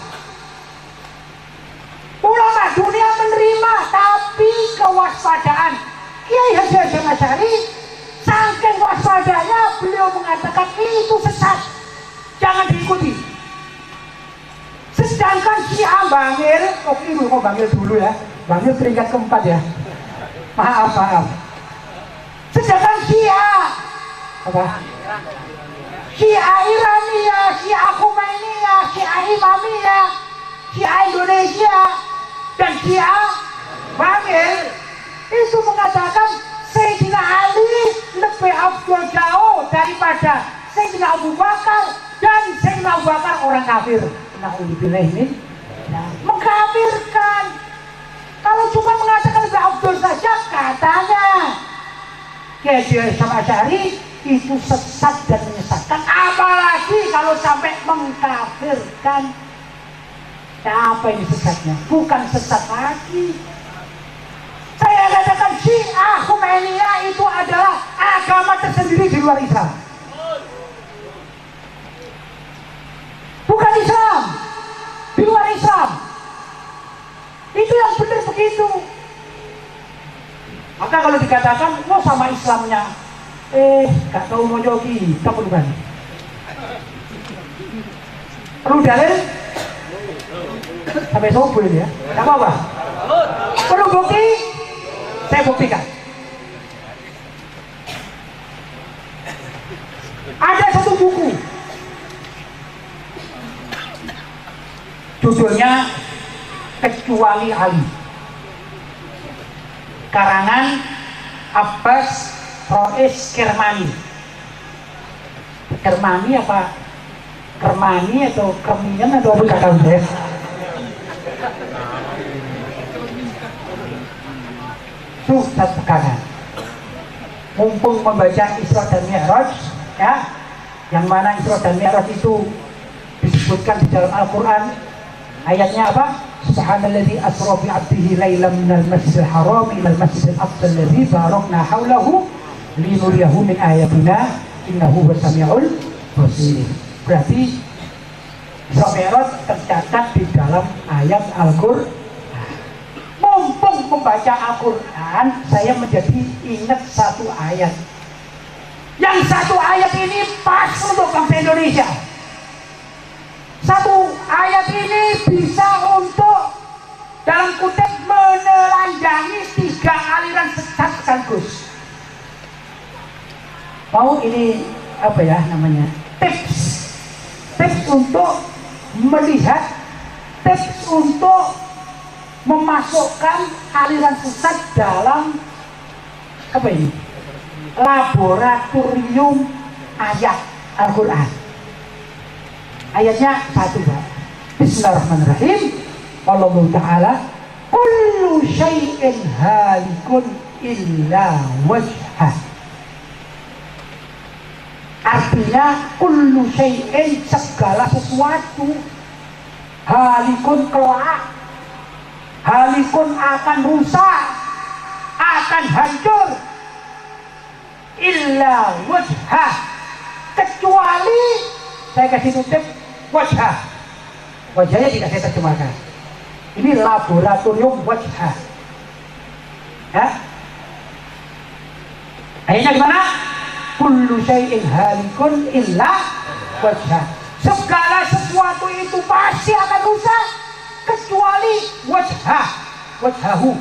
Ulama dunia menerima, tapi kewaspadaan Kiai Haji Hasyim Asy'ari saking waspadanya beliau mengatakan itu sesat, jangan diikuti. Sedangkan Syiah Bangil, kok Bangil dulu ya, Bangil peringkat keempat ya. Maaf. Sedangkan Syiah apa? Syiah Irania, Syiah Khomeiniya, Syiah Imamiyah, Syiah Indonesia, dan Syiah Bangil itu mengatakan Sayyidina Ali lebih afdal jauh daripada Sayyidina Abu Bakar, dan Sayyidina Abu Bakar orang kafir. Na'udzubillah ini mengkafirkan. Kalau cuma mengatakan lebih afdal saja katanya Kiai Hasyim Asy'ari itu sesat dan menyesatkan, apalagi kalau sampai mengkafirkan. Apa ini sesatnya? Bukan sesat lagi. Saya katakan Syiah Khomeiniya itu adalah agama tersendiri di luar Islam. Bukan Islam, di luar Islam. Itu yang benar begitu. Maka kalau dikatakan, oh sama Islamnya, gak tahu mau jogi, kita bukan. Perlu dalil? Sampai subuh ini ya, gak apa-apa. Perlu bukti? Saya buktikan. Ada satu buku, judulnya Kecuali Ali, karangan Abbas Rois Kermani. Kermani apa? Kermani atau Kermian atau apa kata udah? Susah tekanan. Mumpung membaca Isra dan Mi'raj, ya, yang mana Isra dan Mi'raj itu disebutkan di dalam Al-Quran. Ayatnya apa? Subhanalladzi asra bi 'abdihi lailan minal masjidil haram ilal masjidil aqsal ladzi barakna haulahu linuriyahu min ayatina innahu wasami'ul basir. Berarti Isra Mi'raj tercatat di dalam ayat Al-Qur'an. Mumpung membaca Al-Quran, saya menjadi ingat satu ayat. Yang satu ayat ini pas untuk bangsa Indonesia. Satu ayat ini bisa untuk dalam kutip menelanjangi 3 aliran sesat sekaligus. Mau ini apa ya namanya? Tips untuk melihat, tips untuk memasukkan aliran sesat dalam apa ini? Laboratorium ayat Al-Quran. Ayatnya satu, Pak. Bismillahirrahmanirrahim. Allah Ta'ala, kullu syai'in halikun illa wajhah. Artinya kullu syai'in, segala sesuatu, halikun kelak, halikun akan rusak, akan hancur, illa wajhah, kecuali saya kasih tutup wajhah. Wajahnya tidak saya terjemahkan. Ini laboratorium wajhah. Ya. Ayatnya gimana? Kullu syai'in halikun illa wajhah. Segala sesuatu itu pasti akan rusak kecuali wajhah, wajhahu.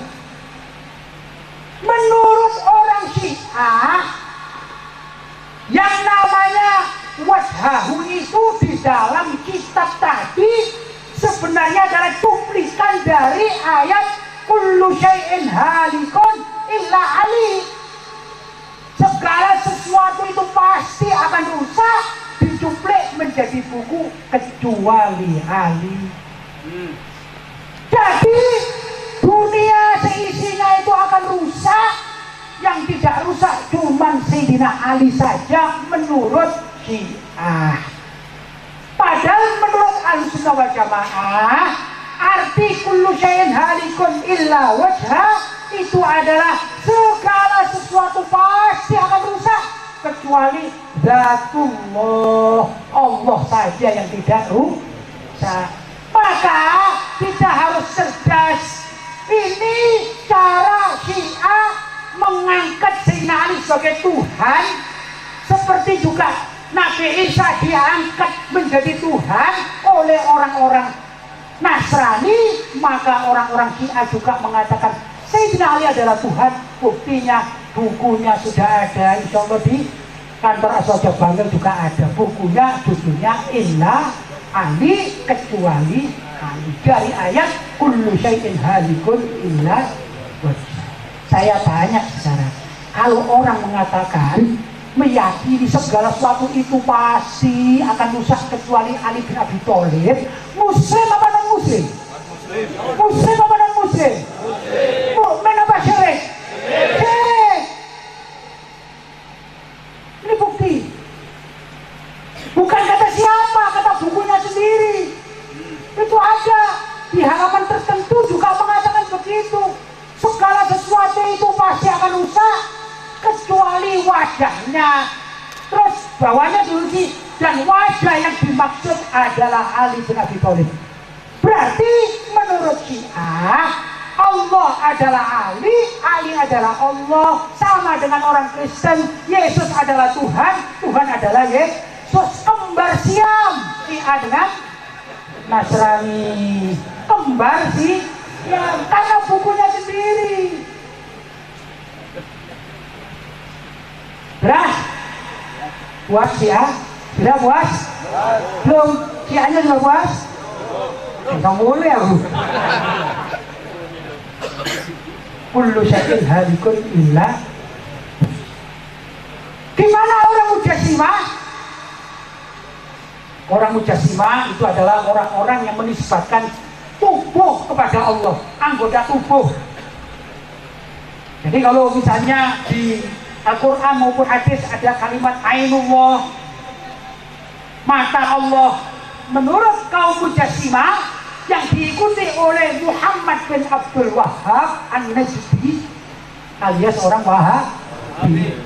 Menurut orang Syiah, yang namanya wajhahu itu di dalam kitab tadi sebenarnya adalah cuplikan dari ayat kullu syai'in halikun illa ali. Segala sesuatu itu pasti akan rusak, dicuplik menjadi buku kecuali Ali. Jadi dunia seisinya itu akan rusak. Yang tidak rusak cuman Sayyidina Ali saja menurut Syiah. Padahal menurut Ahlussunnah wal Jamaah, arti kullu syai'in halikun illa wajha itu adalah segala sesuatu pasti akan rusak kecuali Zatullah, Allah saja yang tidak rusak. Maka kita harus cerdas. Ini cara Syiah mengangkat Sayyidina Ali sebagai Tuhan, seperti juga Nabi Isa diangkat menjadi Tuhan oleh orang-orang Nasrani. Maka orang-orang Syiah juga mengatakan Sayyidina Ali adalah Tuhan. Buktinya bukunya sudah ada, insya Allah di kantor Aswaja Bangil juga ada bukunya, judulnya Inna Ali kecuali Ali, dari ayat kullu syai'in halikun illa wajha. Saya tanya sekarang, kalau orang mengatakan meyakini segala sesuatu itu pasti akan rusak kecuali Ali bin Abi Thalib, muslim apa non muslim? Muslim apa non muslim? Mukmin apa syirik? Syirik. Ini bukti. Bukan kata siapa, kata bukunya sendiri. Itu ada di halaman tertentu juga mengatakan begitu. Segala sesuatu itu pasti akan rusak kecuali wajahnya. Terus bawahnya diuji, dan wajah yang dimaksud adalah Ali bin Abi Thalib. Berarti menurut Syiah, Allah adalah Ali, Ali adalah Allah. Sama dengan orang Kristen, Yesus adalah Tuhan, Tuhan adalah Yesus. Kembar siam Syiah dengan Nasrani, kembar siam karena bukunya sendiri. Beras puas Syiah? Sudah puas? Belum? Syiahnya sudah puas? Enggak boleh aku. Kullu syai'in halikun illa. Gimana orang Mujassimah? Orang Mujassimah itu adalah orang-orang yang menisbatkan tubuh kepada Allah, anggota tubuh. Jadi kalau misalnya di Al-Quran maupun hadis ada kalimat ainullah, mata Allah, menurut kaum Mujassimah yang diikuti oleh Muhammad bin Abdul Wahhab An-Najdi alias orang Wahabi,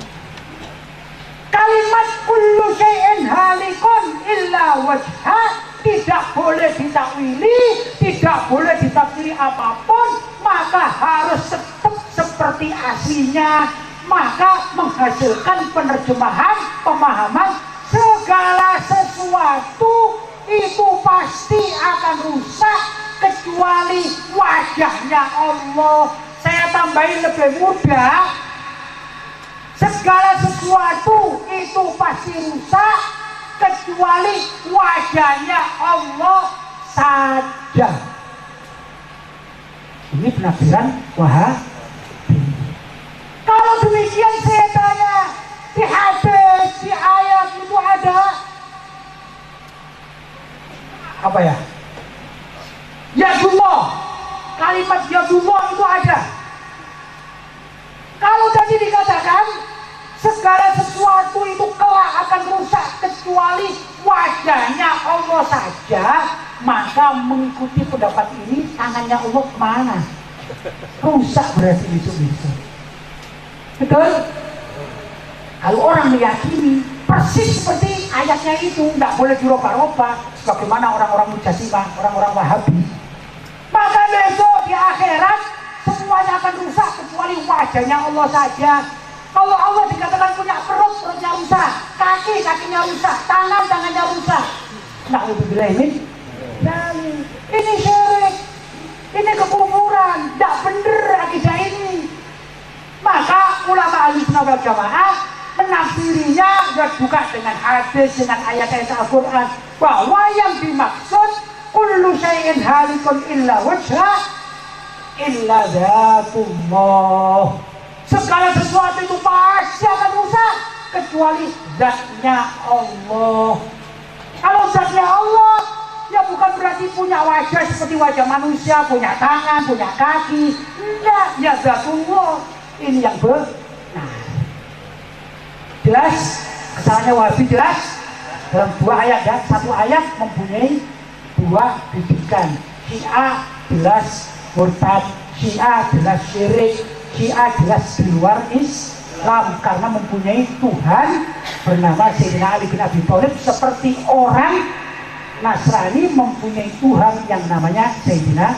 kalimat kullu syai'in halikun illa wajha tidak boleh ditakwili, tidak boleh ditafsiri apapun, maka harus tetap seperti aslinya. Maka menghasilkan penerjemahan, pemahaman segala sesuatu itu pasti akan rusak kecuali wajahnya Allah. Saya tambahin lebih mudah, segala sesuatu itu pasti rusak kecuali wajahnya Allah saja. Ini penafsiran Wahabi. Kalau demikian saya tanya, di hadis, di ayat itu ada apa ya? Yadullah, kalimat Yadullah itu ada. Kalau tadi dikatakan segala sesuatu itu kelak akan rusak kecuali wajahnya Allah saja, maka mengikuti pendapat ini tangannya Allah kemana? Rusak berarti besok-besok. Betul? Kalau orang meyakini persis seperti ayatnya itu, tidak boleh dirubah-rubah sebagaimana orang-orang Mujassimah, orang-orang Wahabi, maka besok di akhirat semuanya akan rusak kecuali wajahnya Allah saja. Kalau Allah dikatakan punya perut, perutnya rusak, kaki, kakinya rusak, tangan, tangannya rusak. Na'udzubillah, ini syirik, ini kekufuran, tidak Jamaah menafsirinya dan juga dengan hadis, dengan ayat-ayat Al-Quran, bahwa yang dimaksud kullu syai'in halikun illa wajhah illa dzatullah, segala sesuatu itu pasti akan rusak kecuali zatnya Allah. Kalau zatnya Allah, ya bukan berarti punya wajah seperti wajah manusia, punya tangan, punya kaki. Enggak, ya zatullah. Ini yang benar. Jelas? Kesalahannya Wahabi jelas? Dalam dua ayat ya, satu ayat mempunyai dua didikan. Syiah jelas murtad, Syiah jelas syirik, Syiah jelas di luar Islam karena mempunyai Tuhan bernama Sayyidina Ali bin Abi Thalib, seperti orang Nasrani mempunyai Tuhan yang namanya Sayyidina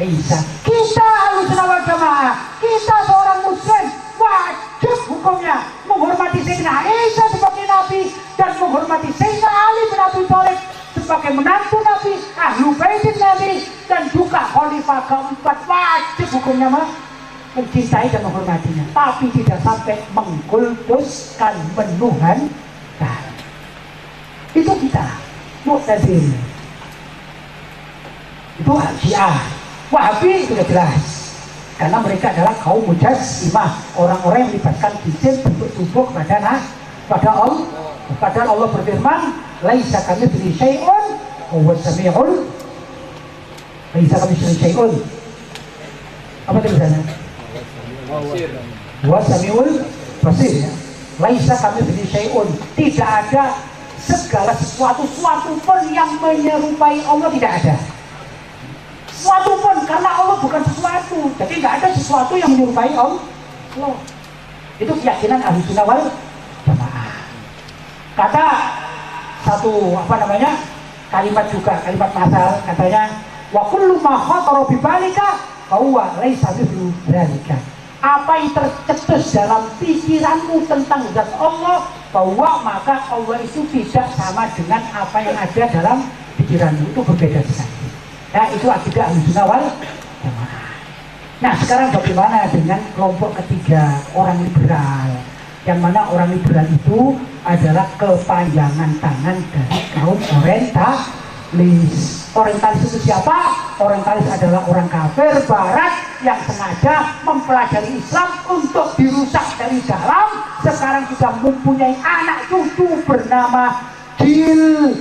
Isa. Kita Ahlussunnah wal Jamaah, kita seorang muslim, wajib hukumnya menghormati Sayyidina Isa sebagai Nabi dan menghormati Sayyidina Ali bin Abi Thalib sebagai menantu Nabi, ahlu baitin Nabi, dan juga khalifah keempat. Wajib hukumnya mencintai dan menghormatinya, tapi tidak sampai mengkultuskan, menuhankan. Itu kita Mu'tazili, itu Syiah. Wahabi sudah jelas, karena mereka adalah kaum mujassimah, orang-orang yang melibatkan jisim bentuk tubuh kepada Allah. Padahal Allah berfirman, laisa kamitslihi syai'un wa huwas samiul, laisa kamitslihi syai'un. Apa tulisannya? Wa samiul basir ya. Laisa kamitslihi syai'un, tidak ada segala sesuatu pun yang menyerupai Allah, tidak ada. Sesuatu pun, karena Allah bukan sesuatu, jadi nggak ada sesuatu yang menyerupai Allah. Itu keyakinan Ahlussunnah wal Jamaah. Kata satu kalimat juga, kalimat masal, katanya wa kullu ma khatara bi balika huwa laisa mithlu dzalika. Apa yang tercetus dalam pikiranmu tentang zat Allah, bahwa maka Allah itu tidak sama dengan apa yang ada dalam pikiranmu, itu berbeda sekali. Nah, itu akidah Ahlussunnah wal Jamaah. Nah, sekarang bagaimana dengan kelompok ketiga, orang liberal? Yang mana orang liberal itu adalah kepanjangan tangan dari kaum orientalis. Orientalis itu siapa? Orientalis adalah orang kafir barat yang sengaja mempelajari Islam untuk dirusak dari dalam. Sekarang sudah mempunyai anak cucu bernama Jil,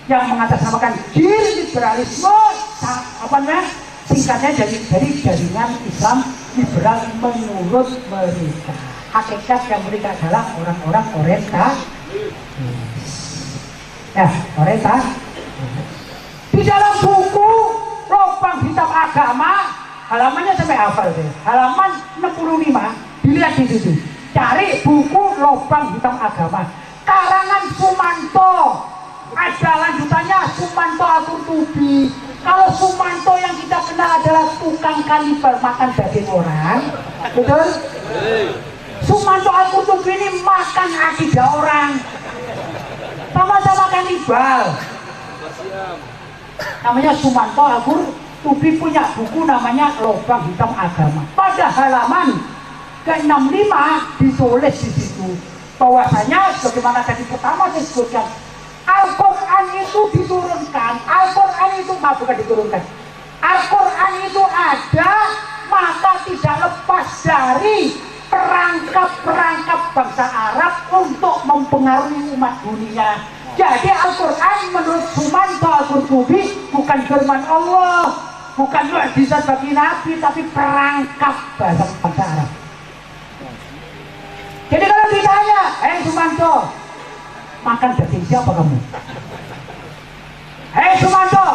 yang mengatasnamakan Jil liberalisme, singkatnya dari jaringan Islam liberal menurut mereka. Hakikat yang mereka adalah orang-orang orientalis. Di dalam buku Lobang Hitam Agama, halamannya sampai hafal deh, halaman 65, dilihat di situ. Cari buku Lobang Hitam Agama, karangan Sumanto. Ada lanjutannya, Sumanto Al-Qurtubi. Kalau Sumanto yang kita kenal adalah tukang kanibal, makan daging orang, betul? Sumanto Al-Qurtubi ini makan akidah orang, sama-sama kanibal. Namanya Sumanto Al-Qurtubi, punya buku namanya Lobang Hitam Agama. Pada halaman ke-65 ditulis di situ bahwasanya sebagaimana tadi pertama saya sebutkan, Al-Quran itu diturunkan, Al-Quran itu bukan diturunkan, Al-Quran itu ada, maka tidak lepas dari perangkap-perangkap bangsa Arab untuk mempengaruhi umat dunia. Jadi Al-Quran menurut Sumanto Al-Qurtubi bukan firman Allah, bukan mukjizat bagi Nabi, tapi perangkap bangsa Arab. Jadi kalau ditanya, Sumanto, makan daging siapa kamu? Sumanto,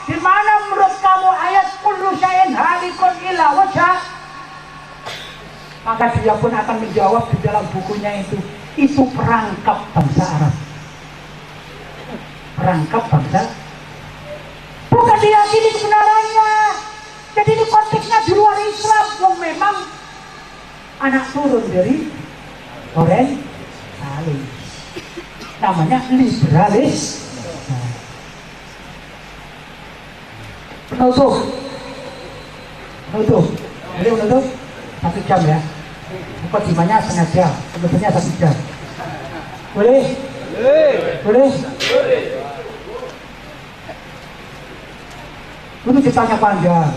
di mana menurut kamu ayat kullu syai'in halikun illa wajhah? Maka dia pun akan menjawab di dalam bukunya itu perangkap bangsa Arab. Perangkap bangsa, bukan diyakini kebenarannya. Jadi ini konteksnya di luar Islam, yang memang anak turun dari orientalis, namanya liberalis. Penutup, jadi penutup 1 jam ya. Mukadimahnya sengaja, sebetulnya 1 jam. Boleh? Boleh? Itu ceritanya panjang.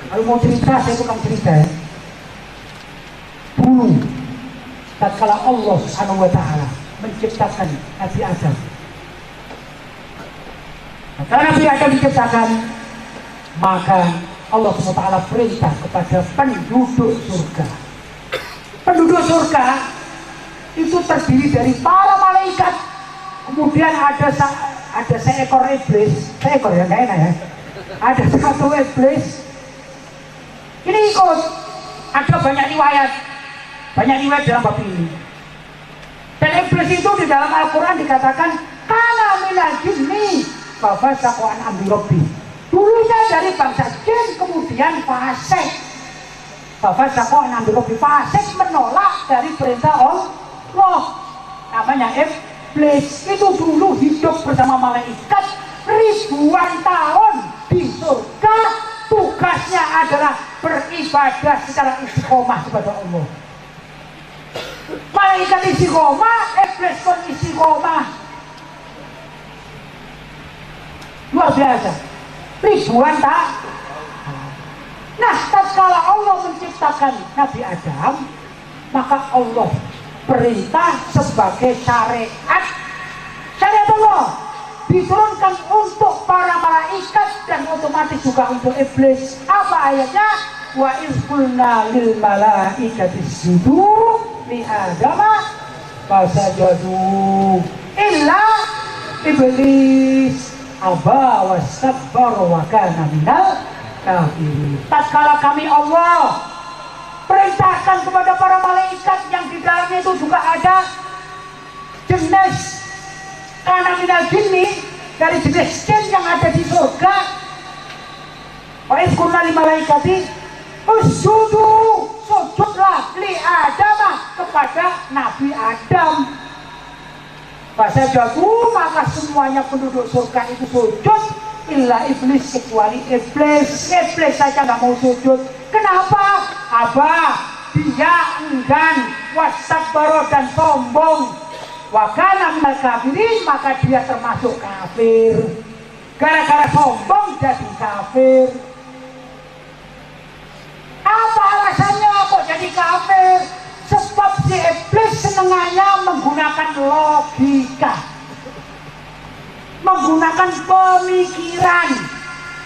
Kalau mau cerita, saya tukang cerita ya. Dulu, tatkala Allah Subhanahu wa Ta'ala menciptakan Nabi Adam. Karena Nabi Adam diciptakan, maka Allah SWT perintah kepada penduduk surga. Penduduk surga itu terdiri dari para malaikat. Kemudian ada seekor iblis, seekor ya, nggak enak ya. Ada 1 iblis. Ini ikut. Ada banyak riwayat dalam bab ini. Dan iblis itu di dalam Al-Quran dikatakan kana minal jinni fafasaqu an amri rabbi. Dulunya dari bangsa jin, kemudian fasik. Fafasaqu an amri rabbi, fasik menolak dari perintah Allah. Namanya iblis. Itu dulu hidup bersama malaikat ribuan tahun di surga. Tugasnya adalah beribadah secara istiqomah kepada Allah. Malaikat istiqomah, iblis pun istiqomah. Luar biasa. Ribuan tahun. Nah, tatkala Allah menciptakan Nabi Adam, maka Allah perintah sebagai syariat. Syariat Allah diturunkan untuk para malaikat dan otomatis juga untuk iblis. Apa ayatnya? Wa izqulna lil malaikati isjudu li adama fasajadu illa iblis aba wastakbara wa kana minal kafirin. Tatkala kami Allah perintahkan kepada para malaikat yang di dalamnya itu juga ada jenis kana minal jinni, dari jenis jin yang ada di surga. Wa izqulna lil malaikati usjudu, sujudlah li Adam, kepada Nabi Adam. Bahasa jago, maka semuanya penduduk surga itu sujud, illa iblis, kecuali iblis. Iblis saja nggak mau sujud. Kenapa? Abah, dia enggan, wastakbara, dan sombong, wa kana minal kafirin, maka dia termasuk kafir. Gara-gara sombong jadi kafir. Apa alasannya kok jadi kafir? Sebab si iblis senengannya menggunakan logika, menggunakan pemikiran,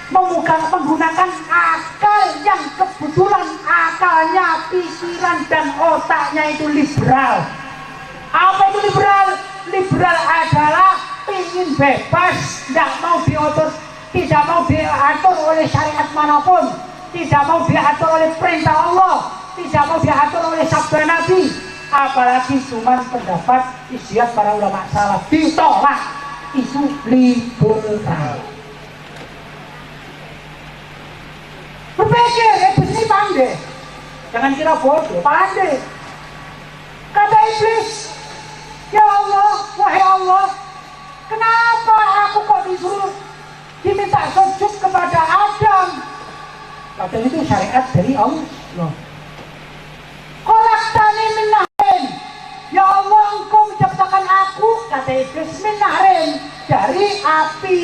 menggunakan akal yang kebetulan akalnya, pikiran dan otaknya itu liberal. Apa itu liberal? Liberal adalah ingin bebas, tidak mau diatur, tidak mau diatur oleh syariat manapun, tidak mau diatur oleh perintah Allah, tidak mau diatur oleh sabda Nabi, apalagi cuma pendapat ijtihad para ulama salaf, ditolak. Itu liberal. Berpikir, iblis ini pandai, jangan kira bodoh, pandai. Kata iblis, ya Allah, wahai Allah, kenapa aku kok disuruh diminta sujud kepada Adam? Padahal itu syariat dari Allah. Khalaqtani min narin, ya Allah, engkau menciptakan aku, kata iblis, min narin, dari api.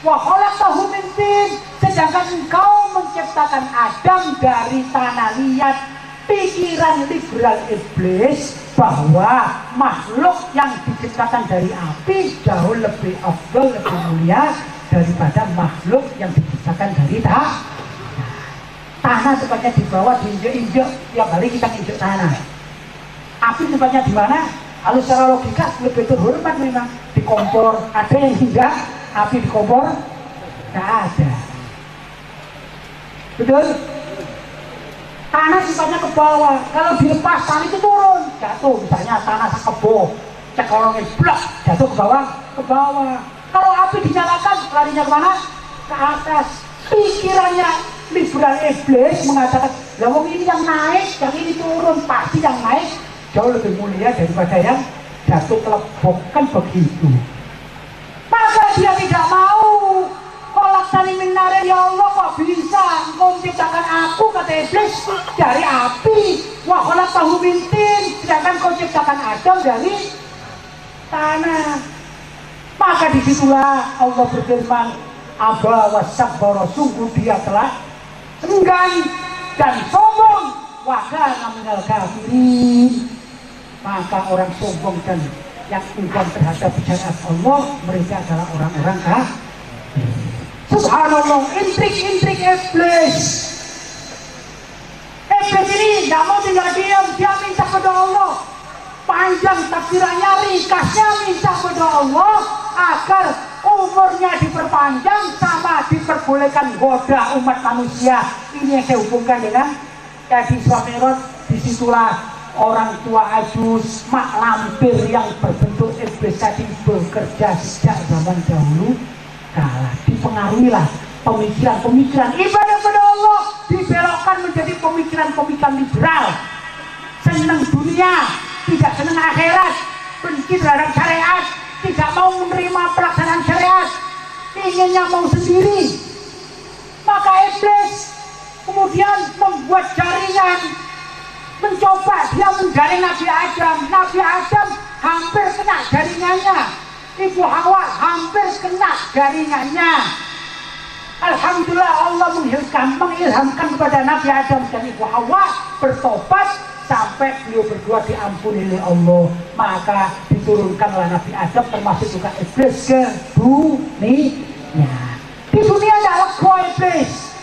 Wa khalaqtahu min tin, sedangkan engkau menciptakan Adam dari tanah liat. Pikiran liberal iblis bahwa makhluk yang diciptakan dari api jauh lebih afdal, lebih mulia daripada makhluk yang diciptakan dari tanah. Tempatnya di bawah, diinjek-injek, tiap hari kita injek tanah. Api tempatnya di mana? Kalau secara logika lebih terhormat memang. Di kompor, ada yang injak api di kompor? Tidak ada. Betul? Tanah sifatnya ke bawah, kalau dilepas tanah itu turun, jatuh. Misalnya tanah sekebo, cekorongnya blok, jatuh ke bawah. Kalau api dinyalakan, larinya kemana? Ke atas. Pikirannya liberal iblis mengatakan, lawang ini yang naik, yang ini turun, pasti yang naik jauh lebih mulia daripada yang jatuh kelebok, kan begitu. Maka dia tidak mau. Khalaqtani min narin, ya Allah, kok kok bisa engkau menciptakan aku, kata iblis, dari api. Wa khalaqtahu min tin, sedangkan kau ciptakan Adam dari tanah. Maka disitulah Allah berfirman, aba wastakbara, sungguh dia telah enggan dan sombong, wa kana minal kafirin. Maka orang sombong dan yang enggan terhadap syariat Allah, mereka adalah orang-orang kafir. Subhanallah, intrik-intrik iblis. Iblis ini tidak mau tinggal diam, dia minta kepada Allah. Panjang takdirannya, ringkasnya minta kepada Allah agar umurnya diperpanjang sama diperbolehkan goda umat manusia. Ini yang saya hubungkan dengan tadi Isra Mi'raj. Disitulah orang tua ajus, mak lampir yang berbentuk iblis tadi bekerja sejak zaman dahulu kala. Dipengaruhilah pemikiran-pemikiran ibadah kepada Allah dibelokkan menjadi pemikiran-pemikiran liberal, senang dunia, tidak senang akhirat, benci terhadap syariat, tidak mau menerima pelaksanaan syariat, inginnya mau sendiri. Maka iblis kemudian membuat jaringan, mencoba dia menjaring Nabi Adam. Nabi Adam hampir kena jaringannya, Ibu Hawa hampir kena jaringannya. Alhamdulillah Allah mengilhamkan kepada Nabi Adam dan Ibu Hawa bertobat sampai beliau berdua diampuni oleh Allah. Maka diturunkanlah Nabi Adam termasuk juga iblis ke dunia. Di dunia ada lego iblis,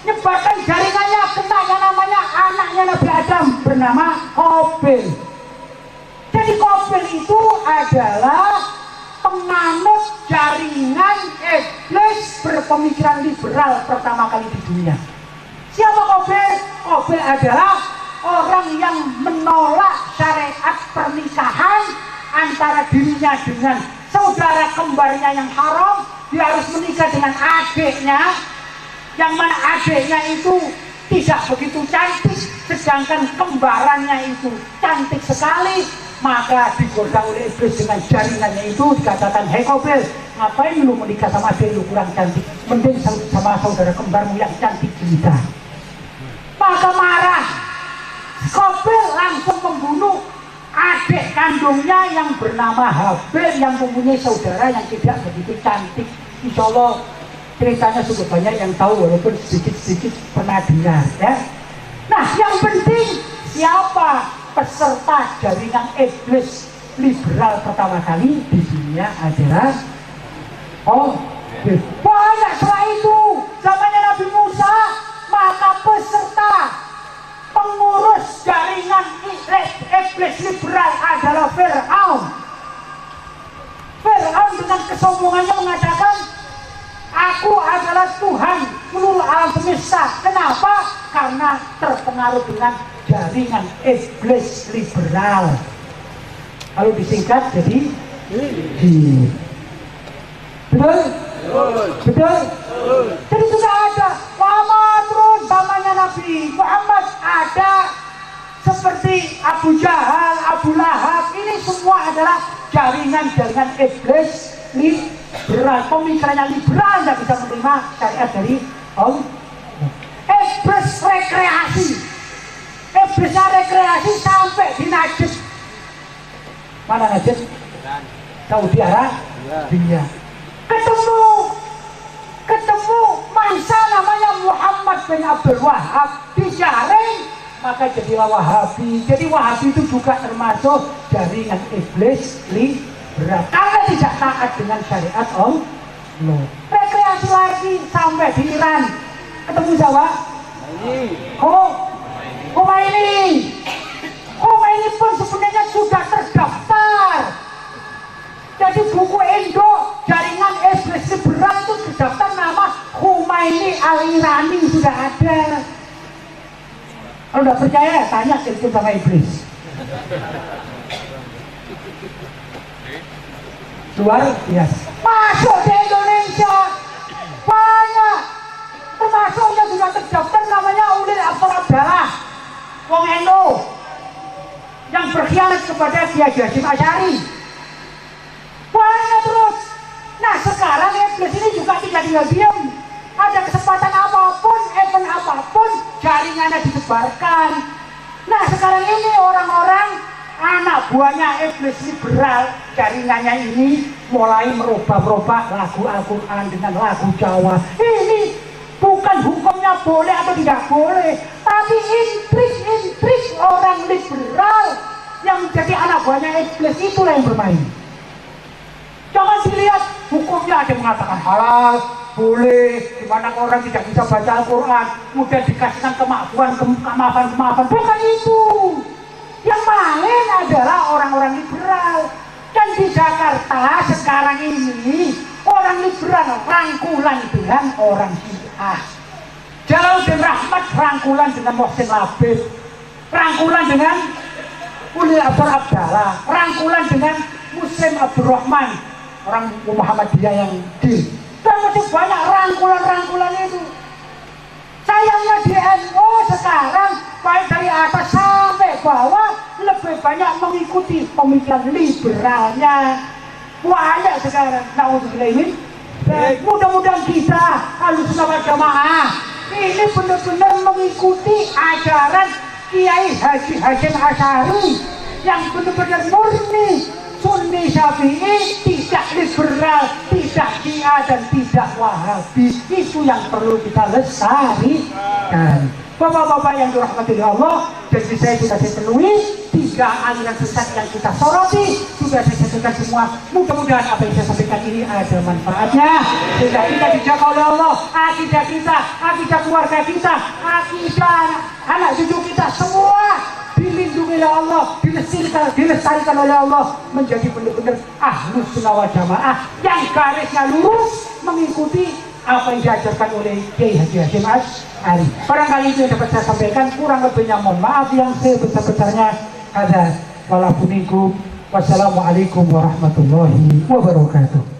nyebarkan jaringannya, kena yang namanya anaknya Nabi Adam bernama Qabil. Jadi Qabil itu adalah penganut jaringan iblis berpemikiran liberal pertama kali di dunia. Siapa Qabil? Qabil adalah orang yang menolak syariat pernikahan antara dirinya dengan saudara kembarnya yang haram. Dia harus menikah dengan adiknya, yang mana adiknya itu tidak begitu cantik, sedangkan kembarannya itu cantik sekali. Maka digoda oleh iblis dengan jaringannya itu, dikatakan, hei Qabil, ngapain lu menikah sama adik lu kurang cantik, mending sama saudara kembarmu yang cantik juga. Maka marah Qabil, langsung membunuh adik kandungnya yang bernama Habil, yang mempunyai saudara yang tidak begitu cantik. Insya Allah ceritanya sudah banyak yang tahu, walaupun sedikit-sedikit pernah dengar ya. Nah, yang penting siapa peserta jaringan iblis liberal pertama kali di dunia adalah banyak. Setelah itu zamannya Nabi Musa, maka peserta pengurus jaringan iblis liberal adalah Fir'aun. Fir'aun dengan kesombongannya mengatakan, aku adalah Tuhan seluruh alam semesta. Kenapa? Karena terpengaruh dengan jaringan iblis liberal. Kalau disingkat jadi betul? Betul? Jadi sudah ada lama terus zamannya Nabi Muhammad ada seperti Abu Jahal, Abu Lahab. Ini semua adalah jaringan-jaringan iblis liberal. Pemikirannya liberal, tidak bisa menerima syariat dari Allah. Iblis rekreasi, iblisnya rekreasi sampai di Najd. Mana Najd? Saudi Arabia. Ketemu mangsa namanya Muhammad bin Abdul Wahab, dijaring, maka jadilah Wahabi. Jadi Wahabi itu juga termasuk jaringan iblis liberal, karena tidak taat dengan syariat Allah. Rekreasi lagi sampai di Iran, ketemu siapa? Khomeini pun sebenarnya sudah terdaftar. Jadi buku Indo jaringan iblis liberal itu terdaftar nama Khomeini Al-Irani, sudah ada. Kalau tidak percaya tanya itu sama iblis. Luar biasa. Masuk di Indonesia banyak, termasuk yang sudah terdaftar namanya Ulil Absar Abdallah, wong Endo yang berkhianat kepada Kiai Hasyim Asy'ari. Banyak terus. Nah sekarang iblis ini juga tidak tinggal diam. Ada kesempatan kesempatan apapun, event apapun, jaringannya disebarkan. Nah sekarang ini orang-orang anak buahnya iblis liberal, jaringannya ini mulai merubah-rubah lagu Al-Quran dengan lagu Jawa. Ini bukan hukumnya boleh atau tidak boleh, tapi intrik orang liberal yang menjadi anak buahnya iblis itulah yang bermain. Jangan dilihat hukumnya ada yang mengatakan halal, boleh, dimana orang tidak bisa baca Al-Quran, kemudian dikasihkan kemaafan. Bukan itu. Yang main adalah orang-orang liberal. Dan di Jakarta sekarang ini orang liberal rangkulan dengan orang Syiah. Jalaluddin Rahmat rangkulan dengan Mohsin Labib, rangkulan dengan Uli Abdur Abdallah, rangkulan dengan Muslim Abdurrahman, orang Muhammadiyah yang dan masih banyak rangkulan itu. Sayangnya di NU sekarang baik dari atas sampai bawah lebih banyak mengikuti pemikiran liberalnya. Banyak sekarang. Nauzubillahi. Mudah-mudahan kita Ahlussunnah wal Jamaah ini benar-benar mengikuti ajaran Kiai Haji Hasyim Asy'ari yang benar-benar murni Sunni Syafi'i, tidak liberal, tidak Syiah dan tidak Wahabi. Itu yang perlu kita lestarikan. Bapak-bapak yang dirahmati Allah, janji saya sudah dipenuhi. 3 aliran sesat yang kita soroti sudah saya sebutkan semua. Mudah-mudahan apa yang saya sampaikan ini ada manfaatnya, sehingga kita dijaga oleh Allah, akidah kita, akidah keluarga kita, akidah anak cucu kita semua dilindungi oleh Allah, dilestarikan oleh Allah, menjadi benar-benar Ahlussunnah wal Jamaah yang garisnya lurus mengikuti apa yang diajarkan oleh Kiai Haji Hasyim Asy'ari. Barangkali itu yang dapat saya sampaikan, kurang lebihnya mohon maaf yang sebesar-besarnya. Ada walaupunikum. Wassalamualaikum warahmatullahi wabarakatuh.